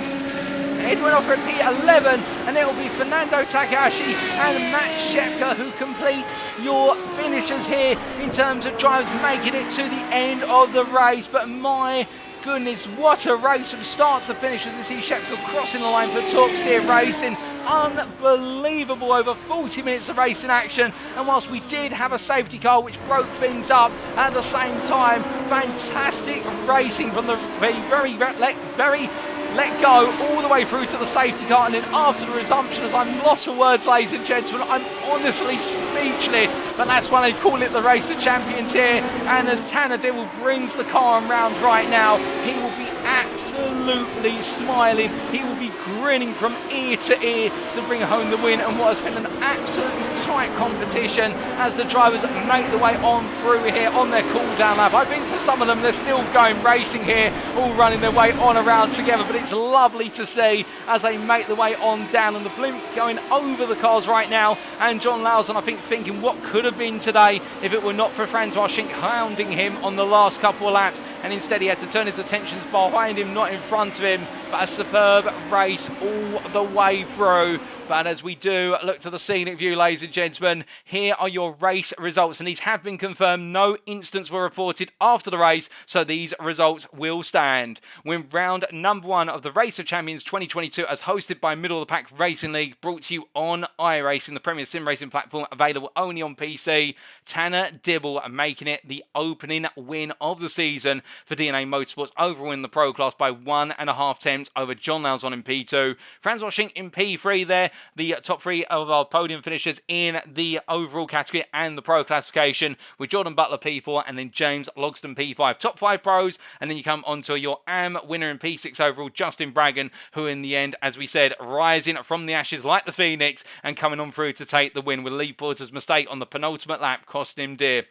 Edwin Offer at P11, and it will be Fernando Takahashi and Matt Shepka who complete your finishers here in terms of drivers making it to the end of the race. But my goodness, what a race from start to finish. As you see Shepka crossing the line for Torque Steer Racing. Unbelievable, over 40 minutes of racing action, and whilst we did have a safety car which broke things up, at the same time fantastic racing from the very let go all the way through to the safety car, and then after the resumption, as I'm lost for words, ladies and gentlemen, I'm honestly speechless, but that's why they call it the Race of Champions here. And as Tanner Dibble brings the car around right now, he will be absolutely smiling. He will be grinning from ear to ear to bring home the win, and what has been an absolutely tight competition as the drivers make the way on through here on their cool down lap. I think for some of them they're still going racing here, all running their way on around together, but it's lovely to see as they make the way on down, and the blimp going over the cars right now, and John Lawson I think thinking what could have been today if it were not for Francois Schenk hounding him on the last couple of laps, and instead he had to turn his attentions behind him, not in front of him. But a superb race all the way through. But as we do look to the scenic view, ladies and gentlemen, here are your race results, and these have been confirmed. No incidents were reported after the race, so these results will stand. We're in round number 1 of the Race of Champions 2022 as hosted by Middle of the Pack Racing League, brought to you on iRacing, the premier sim racing platform available only on PC. Tanner Dibble making it the opening win of the season for DNA Motorsports, overall in the Pro class by 1.5 tenths over John Lawson in P2. Francois Schenk in P3 there. The top 3 of our podium finishers in the overall category and the Pro classification, with Jordan Butler P4 and then James Logston P5. Top 5 pros, and then you come onto your AM winner in P6 overall, Justin Braggan, who in the end, as we said, rising from the ashes like the Phoenix and coming on through to take the win, with Lee Porter's mistake on the penultimate lap costing him dear.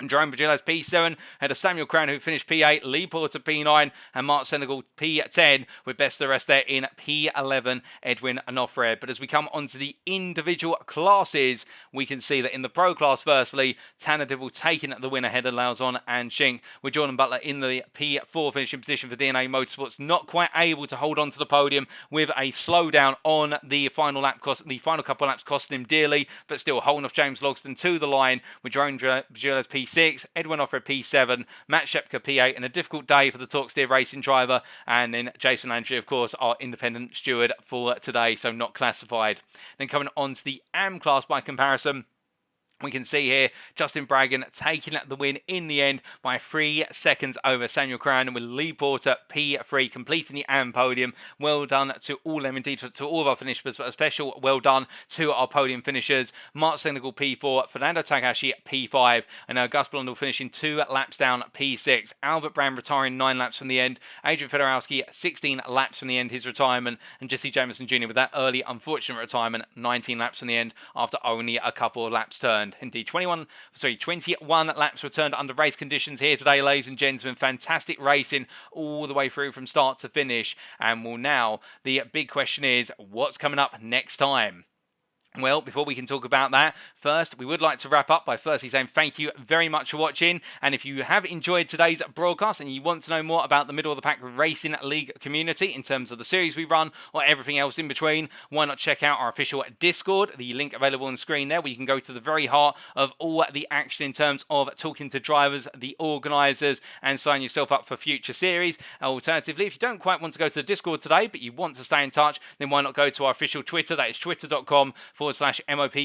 Jerome Virgilio's P7 had a Samuel Crown who finished P8, Lee Porter P9, and Mark Senegal P10, with best of the rest there in P11, Edwin Onofre. But as we come onto the individual classes, we can see that in the Pro class, firstly, Tanner Dibble taking the win ahead of Lauzon and Schenk, with Jordan Butler in the P4 finishing position for DNA Motorsports, not quite able to hold on to the podium, with a slowdown on the final lap, the final couple of laps costing him dearly, but still holding off James Logston to the line, with Jerome Virgilio's P6, Edwin Offred P7, Matt Shepka P8, and a difficult day for the Torque Racing driver, and then Jason Landry, of course, our independent steward for today, so not classified. Then coming on to the AM class by comparison, we can see here Justin Braggan taking the win in the end by 3 seconds over Samuel Crown, with Lee Porter P3 completing the AM podium. Well done to all them, indeed to all of our finishers, but a special well done to our podium finishers. Mark Senegal P4, Fernando Takahashi P5, and Gus Blondell finishing 2 laps down P6. Albert Brown retiring 9 laps from the end. Adrian Fedorowski 16 laps from the end, his retirement, and Jesse Jameson Jr. with that early unfortunate retirement, 19 laps from the end after only a couple of laps turned. Indeed, 21 laps returned under race conditions here today, ladies and gentlemen. Fantastic racing all the way through from start to finish. And well, now the big question is, what's coming up next time? Well, before we can talk about that, first, we would like to wrap up by firstly saying thank you very much for watching. And if you have enjoyed today's broadcast and you want to know more about the Middle of the Pack Racing League community in terms of the series we run or everything else in between, why not check out our official Discord, the link available on the screen there, where you can go to the very heart of all the action in terms of talking to drivers, the organisers, and sign yourself up for future series. Alternatively, if you don't quite want to go to the Discord today, but you want to stay in touch, then why not go to our official Twitter, that is twitter.com/MOP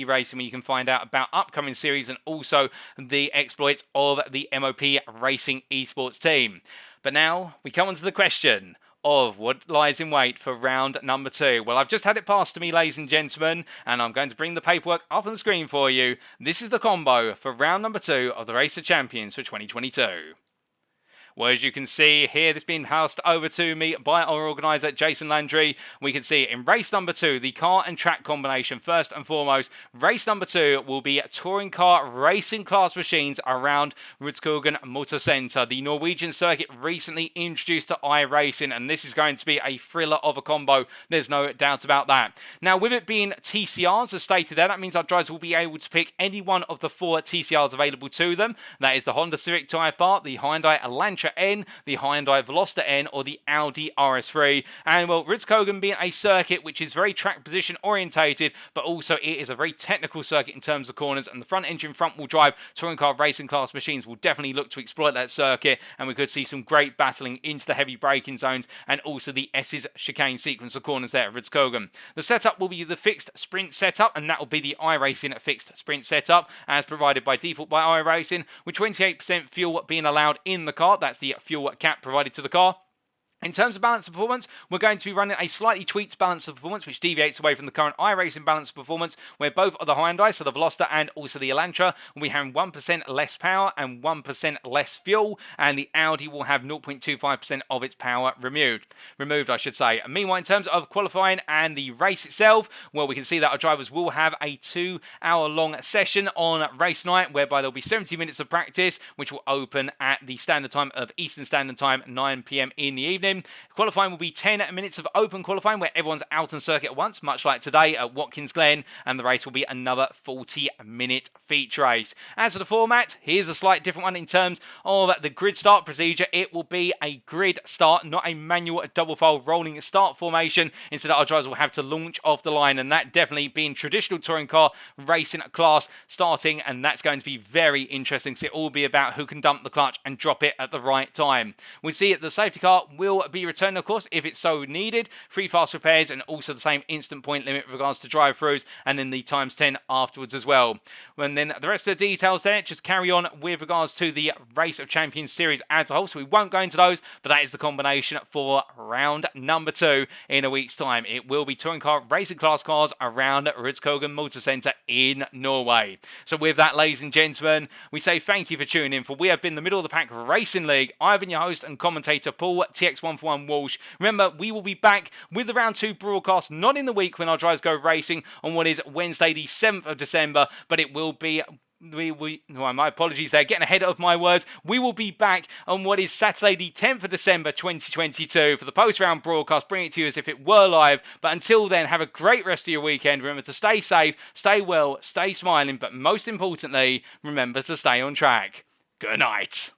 Racing, where you can find out about upcoming series and also the exploits of the MOP Racing esports team. But now we come on to the question of what lies in wait for round number 2. Well, I've just had it passed to me, ladies and gentlemen, and I'm going to bring the paperwork up on the screen for you. This is the combo for round number 2 of the Race of Champions for 2022. Well, as you can see here, this being passed over to me by our organiser, Jason Landry. We can see in race number 2, the car and track combination. First and foremost, race number 2 will be touring car racing class machines around Rudskogen Motor Centre, the Norwegian circuit recently introduced to iRacing, and this is going to be a thriller of a combo. There's no doubt about that. Now, with it being TCRs, as stated there, that means our drivers will be able to pick any one of the 4 TCRs available to them. That is the Honda Civic Type R, the Hyundai Elantra N, the Hyundai Veloster N, or the Audi RS3. And well, Rudskogen being a circuit which is very track position orientated, but also it is a very technical circuit in terms of corners, and the front engine front wheel drive touring car racing class machines will definitely look to exploit that circuit, and we could see some great battling into the heavy braking zones and also the S's chicane sequence of corners there at Rudskogen. The setup will be the fixed sprint setup, and that will be the iRacing fixed sprint setup as provided by default by iRacing, with 28% fuel being allowed in the car. That's the fuel cap provided to the car. In terms of balance of performance, we're going to be running a slightly tweaked balance of performance, which deviates away from the current iRacing balance of performance, where both of the Hyundai, so the Veloster and also the Elantra, will be having 1% less power and 1% less fuel, and the Audi will have 0.25% of its power removed, I should say. Meanwhile, in terms of qualifying and the race itself, well, we can see that our drivers will have a 2-hour-long session on race night, whereby there'll be 70 minutes of practice, which will open at the standard time of Eastern Standard Time, 9 p.m. in the evening. Qualifying will be 10 minutes of open qualifying where everyone's out on circuit at once, much like today at Watkins Glen, and the race will be another 40-minute feature race. As for the format, here's a slight different one in terms of the grid start procedure. It will be a grid start, not a manual double file rolling start formation. Instead, our drivers will have to launch off the line, and that definitely being traditional touring car racing class starting, and that's going to be very interesting because it will be about who can dump the clutch and drop it at the right time. We see that the safety car will be returned, of course, if it's so needed. 3 fast repairs and also the same instant point limit with regards to drive-throughs, and then the times 10 afterwards as well. And then the rest of the details there just carry on with regards to the Race of Champions series as a whole, so we won't go into those, but that is the combination for round number 2 in a week's time. It will be touring car racing class cars around Rudskogen Motor Centre in Norway. So with that, ladies and gentlemen, we say thank you for tuning in, for we have been the Middle of the Pack Racing League. I've been your host and commentator, Paul TX141 Walsh. Remember, we will be back with the round 2 broadcast, not in the week when our drivers go racing on what is Wednesday the 7th of December, but it will be my apologies there, getting ahead of my words. We will be back on what is Saturday the 10th of December 2022 for the post-round broadcast, bring it to you as if it were live. But until then, have a great rest of your weekend. Remember to stay safe, stay well, stay smiling, but most importantly, remember to stay on track. Good night.